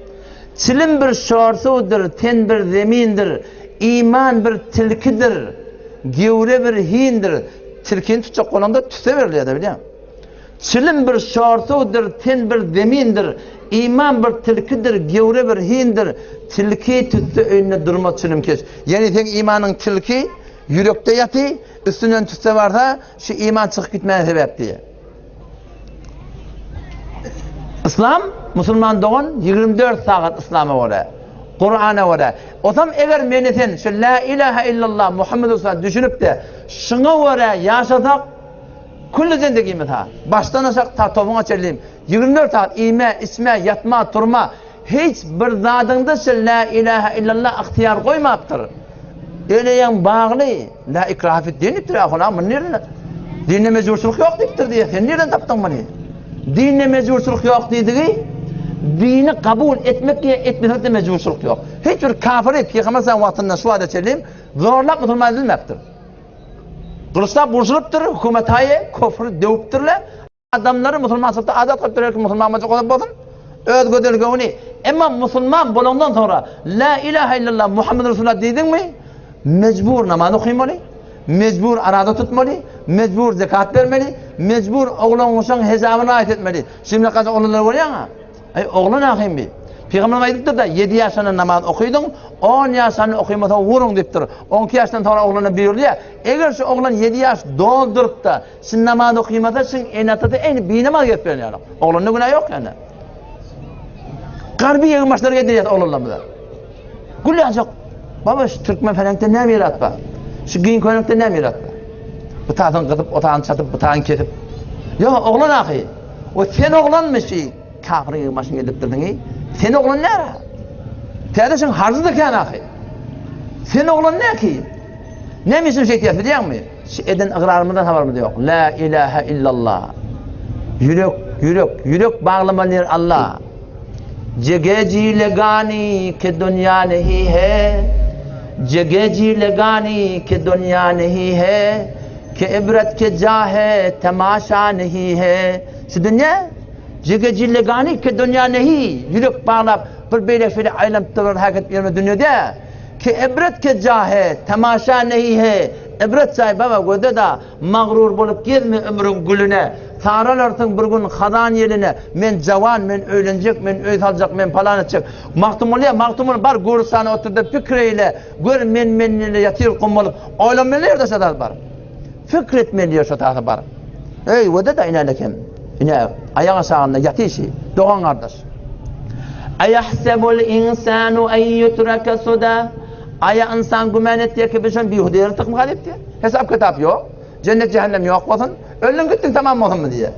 Silim bir şortudur, ten bir zemindir. İman bir tilkidir. Gevre bir hindir. Tilkini tutacak konumda tüse veriliyor da biliyor musun? Silim bir şortudur, ten bir zemindir. İman bir tilkidir, gevre bir hindir. Tilki tuttu önüne durma çilim keç. Yani tek imanın tilki yürekte yatı, üstünden tutsa varsa şu iman çıkıp gitmeye sebep diye. İslam, Müslüman doğan 24 saat İslam'a vara. Kur'an'a vara. O zaman eğer meneten şu la ilahe illallah Muhammed Resulullah düşünüp de şuna vara yaşasak kullu zindegimiz ha. Baştan aşağı ta topuğuna çeleyim. 24 saat ime, isme, yatma, turma hiç bir zadında şu la ilahe illallah ihtiyar koymayıptır. Öyle yan bağlı. La ikrahafet deniptir. Ama nereden? Dinle mecbursuluk yok diptir diye. Sen nereden taptın bunu? Dinle mecbursuluk yok dediği dini kabul etmek de mecbursuluk yok. Hiçbir kafiri Peygamber sallallahu aleyhi ve sellem vaktinde çeleyim zorlap Müslüman edilmektir. Kılıçlar bursuluptur, hükümet hayı, kofru dövüptürler. Adamları Müslüman sırtı adet kaptırıyor ki Müslüman macı kolay olsun. Öz gödülgevini. Ama Müslüman bulundan sonra la ilahe illallah Muhammed Resulullah dedin mi? Mecbur namaz okuymalı. Mecbur arada tutmalı, mecbur zekat vermeli, mecbur oğlan olsan hesabına ait etmeli. Şimdi kaç oğlanlar var ya, oğlan akıyım bir. Peygamber ayetinde de 7 yaşında namaz okuydun, 10 yaşında okuymadan vurun deyiptir. 12 yaşından sonra oğlana buyurdu ya, eğer şu oğlan 7 yaş doldurup da şimdi namaz okuymada şimdi enatada en bir namaz yapıyor yani. Oğlanın günahı yok yani. Garbi yığınmaçları getireceğiz oğlanlarımıza. Gül yazık. Baba şu Türkmen felenkte ne mirat var? Şu giyin koynakta ne mirat var? Bıtağını kıtıp, otağını çatıp, bıtağını kesip. Ya oğlan akı. O sen oğlan mı şey? Kafirin yığınmaçını getirttirdin. Sen oğlan ne ara? Teadeşin harzı da kan akı. Sen oğlan ne ki? Ne misin şey ihtiyat biliyor musun? Eden ıqrarımdan haber mi yok? La ilahe illallah. Yürek bağlamalı Allah. जगह जी लगानी कि दुनिया नहीं है, जगह जी लगानी कि दुनिया नहीं है, कि इबरत के जा है तमाशा नहीं है şu dünya jige jillegani ki dünya nehi yürek bağlap bir böyle fil alem tavır hareket yerme dünyada ki ibret ke ja hai tamaşa nehi hai ibret say baba goda da mağrur bolup gelme ömrün gülüne saralartın bir gün xadan yerine men javan men öğlenecek men öy alacak men falan edecek maktumul bar görsan oturdu fikreyle gör men yatir qumulup olamlar da sadar bar fikret men diyor şatası bar ey goda da inalekem ina ayağa sağında yatişi doğan kardeş ayahsebul insanu en yutraka suda aya insan güman ettiği ki bizim bir hudayır tıkmı etti hesap kitap yok cennet cehennem yok bakın öldün gittin tamam mı mı diye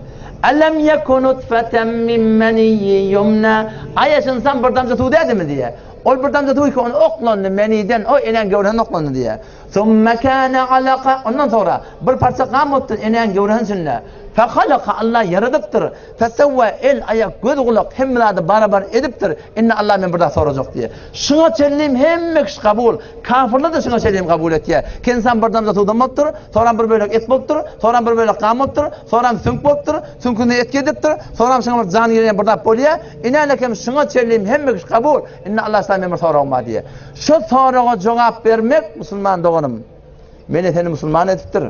alam yakun nutfatan min maniyyin yumna aya insan bir damla su dedi mi diye o bir damla su ki onu oklandı meniden o inen gövren oklandı diye thumma kana alaqa ondan sonra bir parça kan muttu inen gövren sünne فخلق Allah yaradıptır. Fesevve el ayak göz kulak hemladı barabar ediptir. İnne Allah men burada soracak diye. Şuna çellim hemmek kabul. Kafirler de şuna çellim kabul et diye. Kensan buradan da tudamaptır. Sonra bir böyle et boptur. Sonra bir böyle kamaptır. Sonra sünk boptur. Sünkünü et gediptir. Sonra şuna can yerine burada poliye. İnne lekem şuna çellim hemmek kabul. İnne Allah sana men soracak diye. Şu soruğa cevap vermek Müslüman doğanım. Beni seni Müslüman etiptir.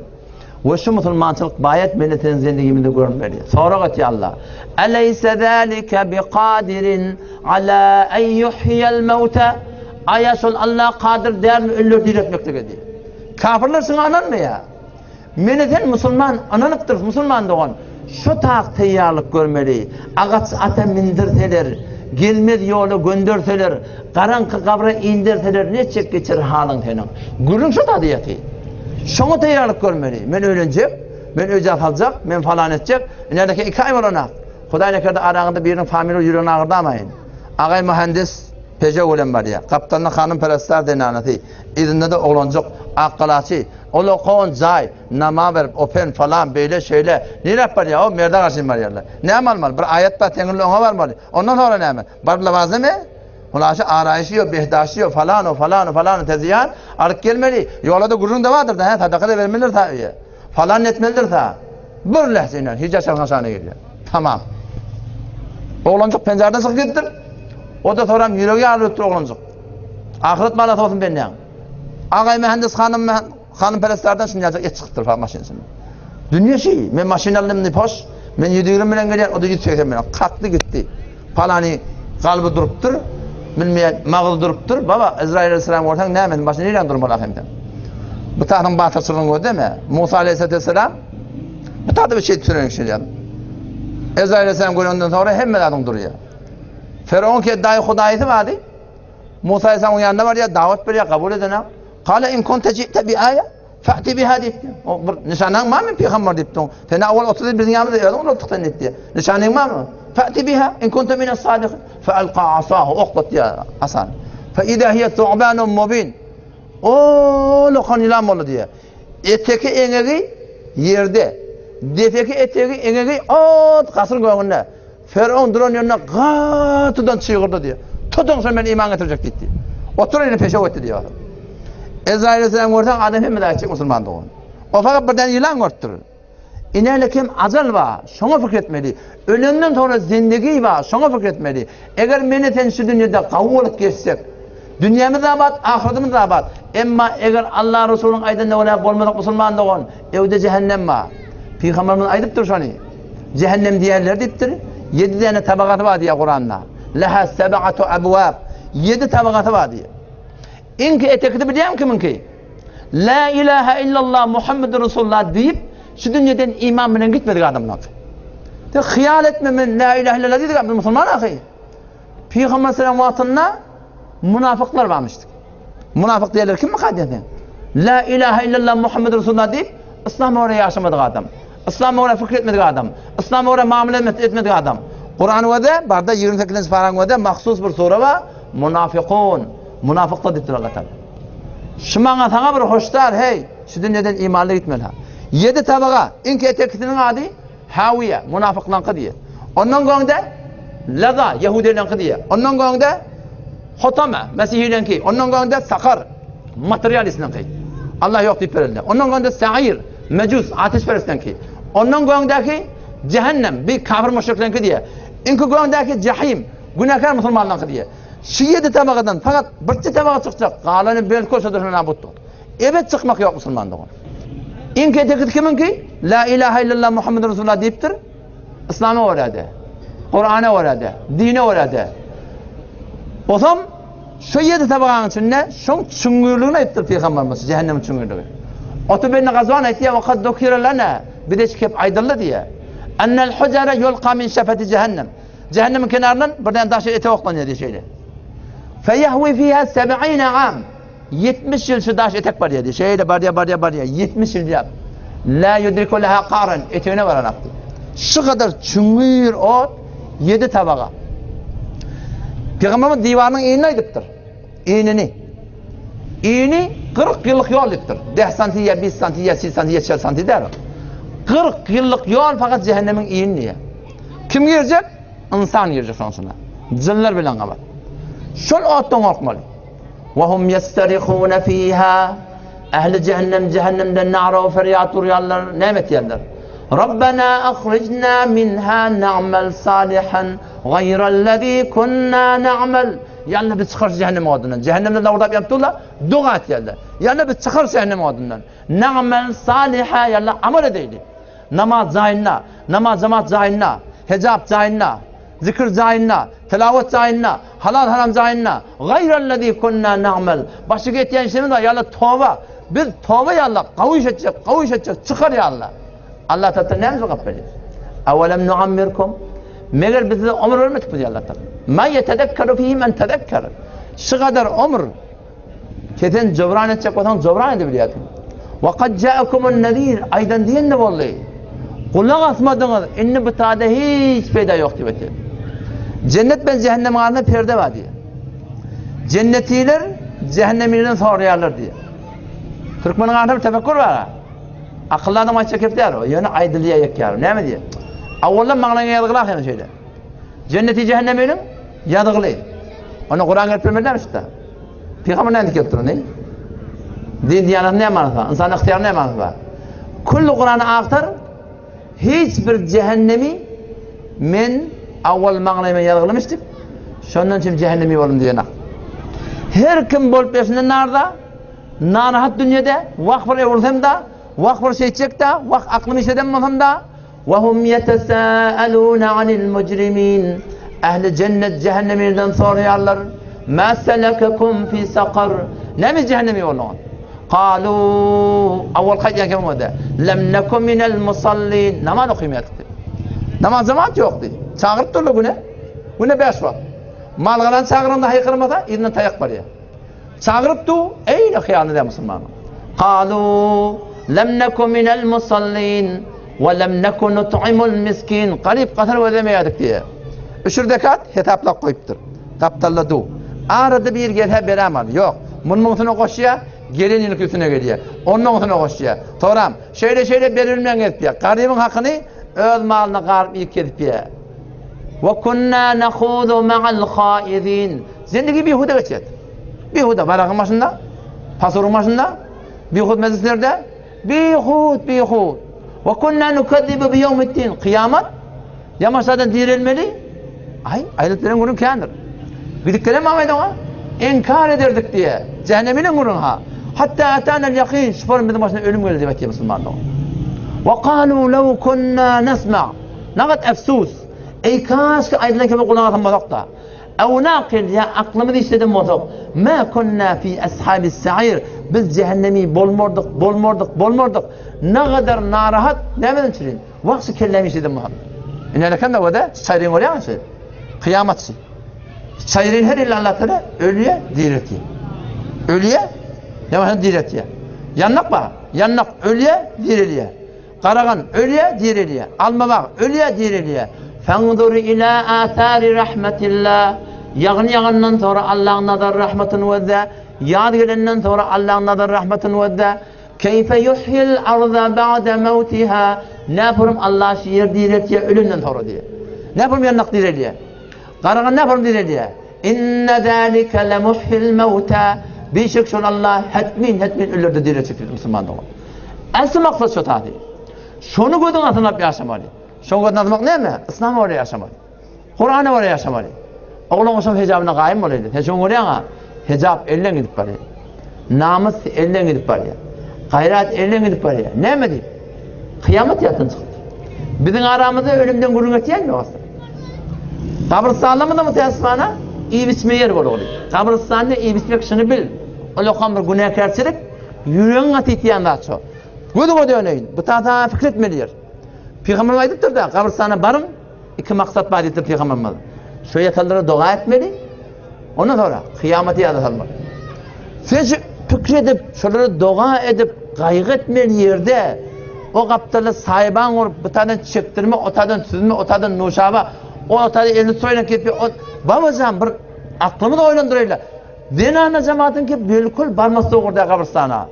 Ve şu Müslümançılık bayet milletin zindegiminde görünmeli. Sonra eti Allah. Eleyse zâlike biqadirin ala en yuhyel mevte. Ayasul Allah kadir der mi ölür diretmekte diye. Kafirler sana anan mı ya? Milletin Müslüman ananıptır. Müslüman doğan. Şu tak teyyarlık görmeli. Ağaç ata mindirteler. Gelmez yolu gönderseler. Karanlık kabra indirseler. Ne çek geçir halın senin. Gülün şu tadı yatı. Şunu teyyarlık görmeli. Men öğlenecek, men öcaf alacak, men falan edecek. Neredeki 2 ay var ona. Huday ne kadar arağında birinin famili yüreğini ağırdamayın. Ağay mühendis peje ölen var ya. Kaptanına hanım perestler denanatı. İzinde de olancak akkalaçı. Ola koğun zay, nama verip, open falan böyle şeyle. Ne yapar ya o merde karşıyım var yerler. Ne amal? Bir ayet var, tenginli ona var mı? Ondan sonra ne amal? Bar lavazı mı? Ulaşa arayışı yok, behdaşı yok, falan teziyan arık gelmeli. Yolda gururun da vardır da, sadaka da vermelidir tabii. Falan etmelidir ta. Bir lehzeyle, hicaz şarkasına geliyor. Tamam. Oğlancık pencereden sık gittir. O da sonra yüreği ağrıttır oğlancık. Ahiret malat olsun benden. Ağay mühendis hanım perestlerden şimdi yazık et çıktır falan maşinesini. Dünya şey, ben maşinalım ne poş, ben 720 bilen geliyor, o da 180 bilen. Kalktı gitti. Falani kalbi duruptur. Bilmeyen mağıl duruptur. Baba İsrail Aleyhisselam ortadan ne hemen başına neyle durmalı efendim? Bu tahtın batırsırın o değil mi? Musa Aleyhisselam bu tahta bir şey türenek şey yaptı. İsrail Aleyhisselam göründüğünden sonra hemen adam duruyor. Firavun ki dahi hudayeti vardı. Musa Aleyhisselam'ın yanında var ya davet veriyor kabul edene. Kale in kunte ci'te bi aya fa'ti biha deyipti. Nişanan var mı peygamber deyipti. Sen avval 30 bizim yanımızda yadın onu tutan etti. Nişanan var mı? فأتي بها إن كنت من الصادقين فألقى عصاه أخطت يا حسن فإذا هي ثعبان مبين لقن ilan oldu diye. Eteki enegi yerde. Defeki eteki enegi kasır göğünde. Firavun duran yanına gatıdan çığırdı diye. Tutun sen beni iman getirecek gitti. Otur elini peşe gitti diyor. Ezrail Aleyhisselam ortadan adam hem daha çık Müslüman doğun. O fakat birden ilan götürür. İnelekim azal var, şuna fikretmeli. Ölümden sonra zindagi var, şuna fikretmeli. Eğer meneten şu dünyada kavulup geçsek, dünyamız abat, ahiretimiz abat. Ama eğer Allah Resulü'nün aydınlığı olarak olmadık Müslüman doğun, evde cehennem var. Peygamberimiz aydıptır şunu. Cehennem diyenler deyiptir. 7 tane tabakatı var diye Kur'an'da. Leha seb'atu abwab. 7 tabakatı var diye. İnki etekti bileyim kiminki? La ilahe illallah Muhammedur Resulullah deyip şu dünyadan iman bilen gitmedik adamlar. De hıyal etmemin la ilahe illallah dedik abi Müslüman ahi. Peygamber sallallahu aleyhi ve sellem'in münafıklar varmıştı. Münafık diyorlar kim mi kadedi? La ilahe illallah Muhammed Resulullah deyip İslam'a oraya yaşamadık adam. İslam'a oraya fikretmedik adam. İslam'a oraya muamele etmedik adam. Kur'an-ı de barda 28. paranı de mahsus bir sure var. Münafıkun. Münafıklar deyiptir Allah Teala. Şımana sana bir hoşlar hey. Şu dünyadan imanla gitmeli ha. 7 tabağa inki etekisinin adı Haviye, münafıklan diye. Ondan sonra Laza, Yahudilen diye. Ondan sonra Hotama, Mesihilen ki. Ondan sonra Sakar, materyalistlen ki. Allah yok deyip verildi. Ondan sonra Sa'ir, Mecus ateşperestlenki. Ondan go'ngdaki cehennem bir kafir müşriklenki diye. İnki go'ngdaki cehim günahkar musulmonlarniki diye. Şu 7 tabaqadan fakat birinchi tabaqa chiqacak. Qalani bel ko'rsatishni nabut. Evet çıkmak yok musulmondan. İnki tekit kiminki? La ilahe illallah Muhammedur Resulullah deyiptir. İslam'a öğredi. Kur'an'a öğredi. Dine öğredi. O zaman şu 7 tabağın içinde şun çüngürlüğünü ayıptır Peygamberimiz cehennemin çüngürlüğü. Otu beni gazvan etti ya vakad dokira lana bir de çıkıp aydırlı diye. Ennel hucara yulqa min şefeti cehennem. Cehennemin kenarından birden taşı ete oklanıyor diye şeyle. Feyahvi fiha 70 am. 70 yıl şu taş etek var diye. Şeyle bar ya 70 yıl yap. La yudriku laha qaran etine varan aktı. Şu kadar çüngür ot 7 tabağa. Peygamberimiz divanın iğnini aydıptır. İğnini. İğni 40 yıllık yol aydıptır. 10 santiye, 20 santiye, 8 santiye, 7 santiye der. 40 yıllık yol fakat cehennemin iğnini. Kim girecek? İnsan girecek sonrasına. Cinler bilen kabar. Şol ottan korkmalı. وَهُمْ يَسْتَرِخُونَ ف۪يهَا Ehli cehennemden na'ra ve feryat uğrayanlar, nimet yerler. رَبَّنَا أَخْرِجْنَا مِنْهَا نَعْمَلْ صَالِحًا غَيْرَ الَّذ۪ي كُنَّا نَعْمَلْ Yani biz çıkar cehennem odundan. Cehennemden de orada yaptılar, dua et yerler. Yani biz çıkar cehennem odundan. نَعْمَلْ صَالِحًا yerler amel edeydi. Namaz zayinna, namaz zamat zayinna, hecab zayinna, zikr zayinna, telavet zayinna, halal haram zayinna. Gayrellezî kunnâ na'mel. Başka getiyen işlerimiz var. Ya Allah tövbe. Biz tövbe ya Allah. Kavuş edecek. Çıkar ya Allah. Allah Teala neyimizi kabbediyor? Evelem nuammirkum. Meğer bize ömür vermedik mi diyor Allah Teala. Ma yetedekkeru fîhî men tedekker. Şu kadar ömür. Keten cevran edecek olan cevran edebiliyor. Ve kad câekumun nezîr. Aydan diyen de vallahi. Kulak asmadınız. İnni bu taada hiç fayda yok diyor. Cennet ben cehennem ağzında perde var diye. Cennetiler cehenneminden soruyarlar diye. Türkmen'in ağzında bir tefekkür var ha. Akıllardan maç çekip der o. Yani aydılığa yakar. Ne mi diye? Avvaldan mağlanın yadıgılak yani şeyde. Cenneti cehenneminin yadıgılı. Onu Kur'an gelpirmeden işte. Peygamber ne dikkat durun değil? Din diyanat ne manası var? İnsan ihtiyar ne manası var? Kullu Kur'an'ı aktar hiçbir cehennemi men avval mağlayma yadıgılamıştık. Şondan şimdi cehennemi olun diye. Her kim bolup yaşında narda, narahat dünyada, vak bir evrilsem da, vak bir şey çek da, vak aklını işleden olsam da, وَهُمْ يَتَسَاءَلُونَ عَنِ الْمُجْرِمِينَ Ehli cennet cehenneminden soruyorlar. مَا سَلَكَكُمْ فِي سَقَرٍ Ne mi cehennemi olun? قَالُوا Avval kaydıyan kim oldu? لَمْ نَكُمْ مِنَ الْمُصَلِّينَ Namaz okuyamadık. Namaz zaman yoktu. Çağırıp durdu bu ne? Bu ne 5 var. Malgalan çağırında haykırmada irinden tayak var ya. Çağırıp du eyni hıyanı de Müslümanı. قَالُوا لَمْ نَكُمْ مِنَ الْمُصَلِّينَ وَلَمْ نَكُمْ نُطْعِمُ الْمِسْكِينَ Garip katır ödemeyedik diye. 3 rekat hitaplak koyuptur. Taptalladı. Arada bir gel hep beraber. Yok. Bunun üstüne koşuya, gelinin üstüne geliyor. Onun üstüne koşuya. Toram. Şöyle verilmeyen etmiyor. Garibin hakkını öz malına garip ilk ediyor. وَكُنَّا نَخُوذُ مَعَ الْخَائِذِينَ Zindagi bihuda geçer. Bihuda. Barakın başında, pasurun başında, bihud meclislerde, bihud. وَكُنَّا نُكَذِّبُ بِيَوْمِ الدِّينَ Kıyamet, yamaçlardan dirilmeli. Ayetlerin günün kândır. Bildikleri mi Ahmet ona? İnkar ederdik diye. Cehenneminin günün ha. Hatta etânel yakîn. Şüphenin bizim başına ölüm geldi demek ki Müslümanlar. وَقَالُوا لَوْ كُنَّا نَسْمَعْ Ne kadar efsus. Ey kaç ki aydınlık gibi kulağına atamadık da. Ev naqil ya aklımızı işledim olduk. Ma kunna fi ashabis sa'ir. Biz cehennemi bolmorduk. Ne kadar narahat demeden çirin. Vaksı kellemi işledim Muhammed. İnelekan da o da sayrin oluyor mu? Kıyametçi. Sayrin her il Allah'ta ölüye diriltiyor. Ölüye yavaştan diriltiyor. Yannak var. Yannak ölüye diriliyor. Karagan ölüye diriliyor. Almamak ölüye diriliyor. فَانْظُرْ إِلَى آثَارِ رَحْمَةِ اللّٰهِ Yağından sonra Allah'ın nazar rahmetini vedde. Yağ gelenden sonra Allah'ın nazar rahmetini vedde. كَيْفَ يُحْيِ الْأَرْضَ بَعْدَ مَوْتِهَا Ne yaparım Allah şiir diretiyor ölümden sonra diye. Ne yaparım yannak direliyor. Karagan ne yaparım direliyor. اِنَّ ذَٰلِكَ لَمُحْيِ الْمَوْتَى Bir şey Allah hetmin ölürde diretiyor Müslümanlar. Asıl maksat şu tabi. Şunu gözün atınıp yaşamalı. Şunu gözün atmak ne mi? İslam'a oraya yaşamalı. Kur'an'a oraya yaşamalı. Oğlun olsam hicabına kaim olaydı. Hecun oraya hicab elden gidip var ya. Namus elden gidip var ya. Gayret elden gidip var ya. Ne mi diyeyim? Kıyamet yatın çıktı. Bizim aramızda ölümden gurun etiyen mi olsa? Kabristan'da mı da müteessifana? İyi biçme yer var oluyor. Kabristan'da iyi biçmek şunu bil. O lokam bir günahkarçılık yüreğin atı itiyen daha çok. Gödü öneyin. Bu tata fikretmelidir. Peygamber aydıptır da kabristan'a barın. İki maksat var edilir Peygamber'imiz. Şu yatallara dua etmeli. Ondan sonra kıyameti yadatalmalı. Sen şu fikredip, şunları dua edip, kaygı etmeli yerde o kaptalı sahiban olup, bu tadan çektirme, o tadan süzme, o tadan nuşaba, o tadan elini soyla ketme, babacığım bir aklımı da oynandırıyla. Zenana cemaatin ki bilkul barması orada kabristana.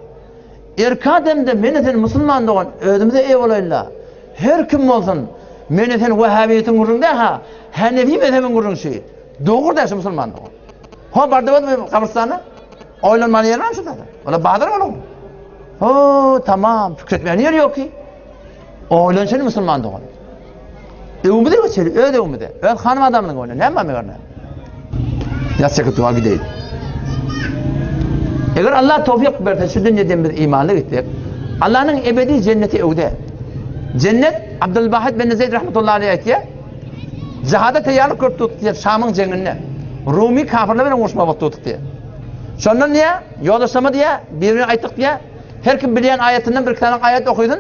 Erkademde menetin Müslüman doğan ödümüze ev olayla. Her kim olsun menetin Vehhabiyetin kurunda ha, Hanefi mezhebin kurunda şey. Doğru da Müslüman doğan. Ha bardavat mı kabristana? Oylanmanı yer var mı şu tadı? Ola bahadır mı oğlum? Oo tamam, fikretmeyen yer yok ki. Oylan seni Müslüman doğan. Umide geçeli, öyle umide. Ben hanım adamının oyunu, ne mi görünüyor? Yasakı dua gideyim. Eğer Allah tevfik verse şu dünyadan biz imanlı gittik. Allah'ın ebedi cenneti evde. Cennet Abdülbahit bin Zeyd rahmetullahi aleyh diye cihada teyarlık kurttuk diye Şam'ın cengine. Rumi kafirlerle uğraşma baktık diye. Sonra niye? Yoldaşlama diye birini ayttık diye. Her kim bilen ayetinden bir tane ayet okuydun.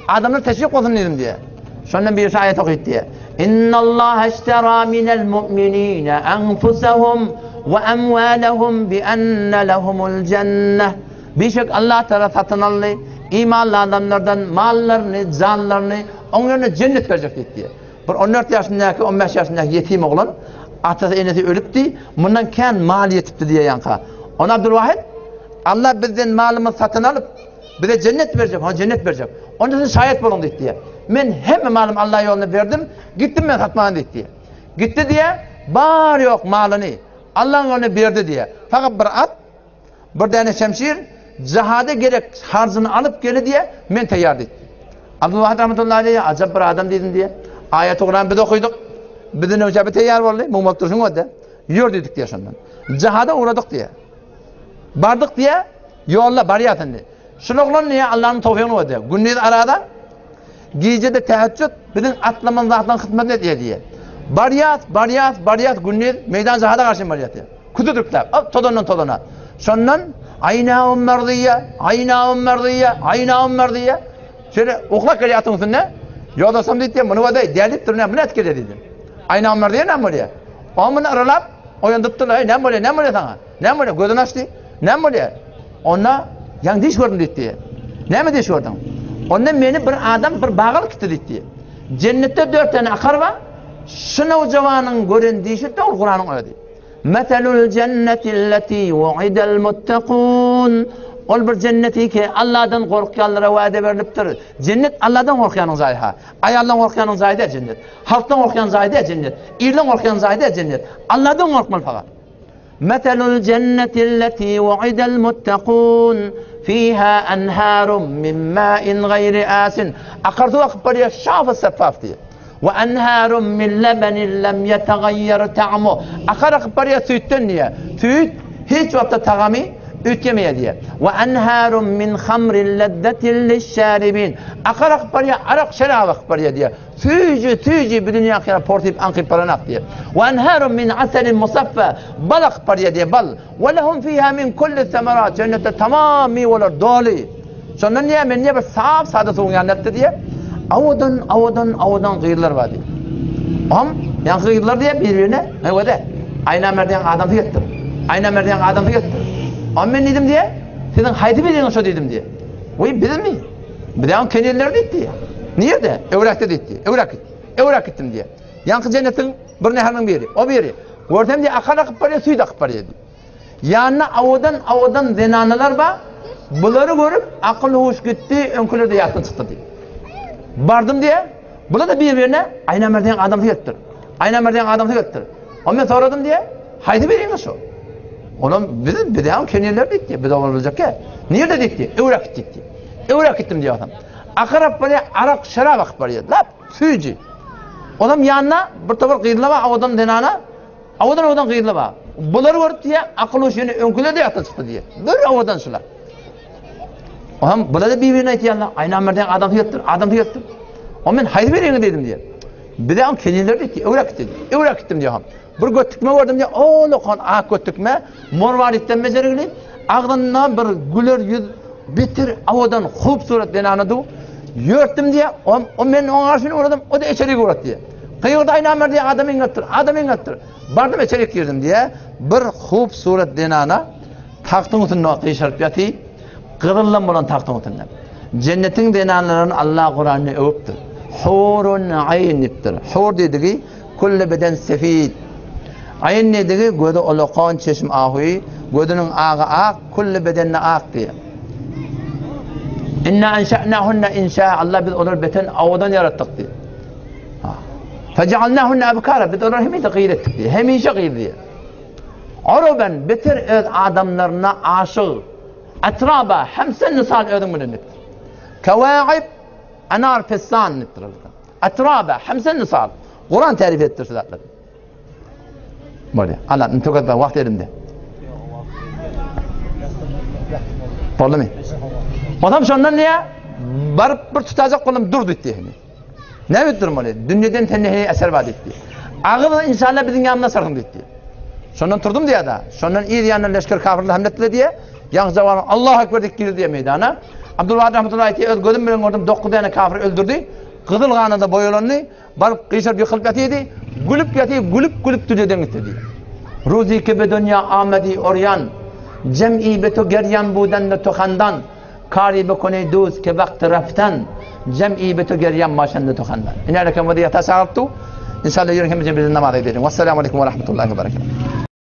Adamlar teşvik olsun dedim diye. Sonra bir ayet okuydu diye. İnna Allah eştera minel mu'minine enfusahum ve emvalahum bi enne lehumul cenneh. Birçok Allah Teala satın aldı. İmanlı adamlardan mallarını, canlarını onlarına cennet verecek diye. Bir 14 yaşındaki, 15 yaşındaki yetim oğlan atası enesi ölüptü. Bundan kendi mal yetipti diye yanka. Ona Abdülvahid Allah bizden malımızı satın alıp bize cennet verecek. Ha cennet verecek. Onun için şahit bulundu diye. Ben hem malım Allah yoluna verdim. Gittim ben satmaya diye. Gitti diye bar yok malını. Allah'ın yoluna verdi diye. Fakat bir at, bir tane şemşir, cihada gerek harcını alıp geli diye ben teyyar ettim. Abdülvahid rahmetullahi aleyhi acaba bir adam dedim diye. Ayet-i Kur'an bir de okuduk. Bizden önce bir teyyar vardı. Muhammed dursun o da. Yürü dedik diye şundan. Cihada uğradık diye. Bardık diye yolla bariyatın diye. Şunoklar niye Allah'ın tevfikini ödüyor. Gündüz arada gecede teheccüd bizim atlaman zaten hizmet ediyor diye. Bariyat gündüz meydan cihada karşı bariyat diye. Kududuklar. Todona. Şundan aynâhum merdiye. Şöyle oklak kariyatın üstünde. Yoldaşım dedi diye bunu ödüyor. Değerlip durun bunu etkili dedim. Aynâhum merdiye ne böyle? O bunu aralap oyandıptılar. Ne böyle sana? Ne böyle? Gözünü açtı. Ne böyle? Ona yan diş gördüm dedi. Ne mi diş gördün? Ondan beni bir adam bir bağıl gitti dedi. Cennette 4 tane akar var. Şunu cavanın gören dişi doğru Kur'an'ın öyle. Metelul cennetilleti vu'idel muttakun. Ol bir cenneti ki Allah'tan korkuyanlara vaade veriliptir. Cennet Allah'tan korkuyanın zayı ha. Ayardan korkuyanın zayı da cennet. Halktan korkuyanın zayı da cennet. İrden korkuyanın zayı da cennet. Allah'tan korkmalı fakat. Metelul cennetilleti vu'idel muttakun. Fiha enharun min ma'in gayri asin. Akartu vakit buraya şafı seffaf diye. Ve enharun min lebenin lem yetegayyer ta'mu. Akarak buraya sütten diye. Süt hiç vakti tağımı ütgemeye diye. Ve enharun min hamrin leddetin lişşaribin. Akarak buraya arak şerabak buraya diye. Tüyücü bir dünya kere portip ankip paranak diye. Ve enharun min aselin musaffa. Balak buraya diye bal. Ve lehum fiha min kulli semerat. Cennette tamam meyveler dolu. Sonra niye bir saf sade soğuk yannetti diye. Avudan gıyırlar var diye. Yani gıyırlar diye birbirine öyle. Ayna merdiyen adam fiyatdır. Ama ben dedim diye. Sizin haydi bilin şu dedim diye. Vay bilin mi? Bir de kendileri dedi diye. Niye de? Evrak'ta dedi. Evrak gittim diye. Yankı cennetin bir nehrinin biri. O biri. Gördüm diye akar akıp paraya suyu da akıp paraya diye. Yanına avudan zenanalar var. Bunları görüp akıl hoş gitti. Önküler de yaktın çıktı diye. Bardım diye. Buna da birbirine ayna merdiyen adam fiyatdır. Ama ben soradım diye. Haydi bilin şu. Onun bir de kendileri dedi. Bir de olacak ki. Niye de dedi? Evrak gitti. Evrak gittim diyor adam. Akarab böyle arak şarap akıp var ya. Lap suyucu. Adam yanına bir tavır kıyırlama avadan denana. Avadan kıyırlama. Bunları gördü diye akıl hoş yönü önküle de yatı çıktı diye. Böyle avadan sular. Adam burada da birbirine itiyanlar. Aynı amerden adam tüyattır. O men hayır vereyim dedim diye. Bir de kendileri dedi ki evrak gittim diyor. Bir göttükme gördüm diye. O lokan ak göttükme. Morvalitten mecerigli. Ağzından bir güler yüz bitir avadan खूब suret denanadı. Yörttüm diye. O men onun arşını uğradım. O da içeri uğradı diye. Kıyırda aynı amer diye adam ingattır. Bardım içeri girdim diye. Bir खूब suret denana. Taktın utunna kıyışarıp yatı. Kırıllan bulan taktın utunna. Cennetin denanlarını Allah Kur'an'ı övüptür. Hurun ayiniptir. Hur dediği kulle beden sefid. Ayin dediği göde olokan çeşim ahuyi. Gödünün ağı ak, kulle bedenine ak diye. İnna enşa'nahunna inşa. Allah biz onları beten avadan yarattık diye. Fecealnahunna abkara. Biz onları hemen de gıyır ettik diye. Hemişe gıyır diye. Araben beter öz adamlarına aşık. Etraba hemsen nisal ödün bunu nittir. Kevaib anar fessan nittir. Etraba hemsen nisal. Kur'an tarif ettir sıdatları. Böyle. Allah nitokatlar vakti elimde. Oldu mu? Adam şundan niye? Barıp bir tutacak kolum dur ditti. Ne bittirim öyle? Dünyadan tennehiye eser vaat etti. Ağır insanlar bizim yanına sarkın ditti. Şundan durdum diye da. Şundan iyi diyenler leşker kafirle hamletle diye. Yalnız zavallı Allahu Ekber dik girdi diye meydana. Abdülvahid rahmetullahi teala gözüm bilen gördüm 9 tane kafir öldürdü. Kızıl kanında boyalandı. Barıp kıyışar bir kılıp yatıydı. Gülüp tüceden gitti diye. Ruzi ki be dünya amedi oryan. Cem'i be to geryan buden de to khandan. Kari be kone doz ke vakti raftan. Cem'i be to geryan maşan de to khandan. İnâleke vadiyata sağırttu. İnşallah yürüyün hemicin bizden namaz edelim. Vesselamu aleyküm ve rahmetullahi ve berekatuhu.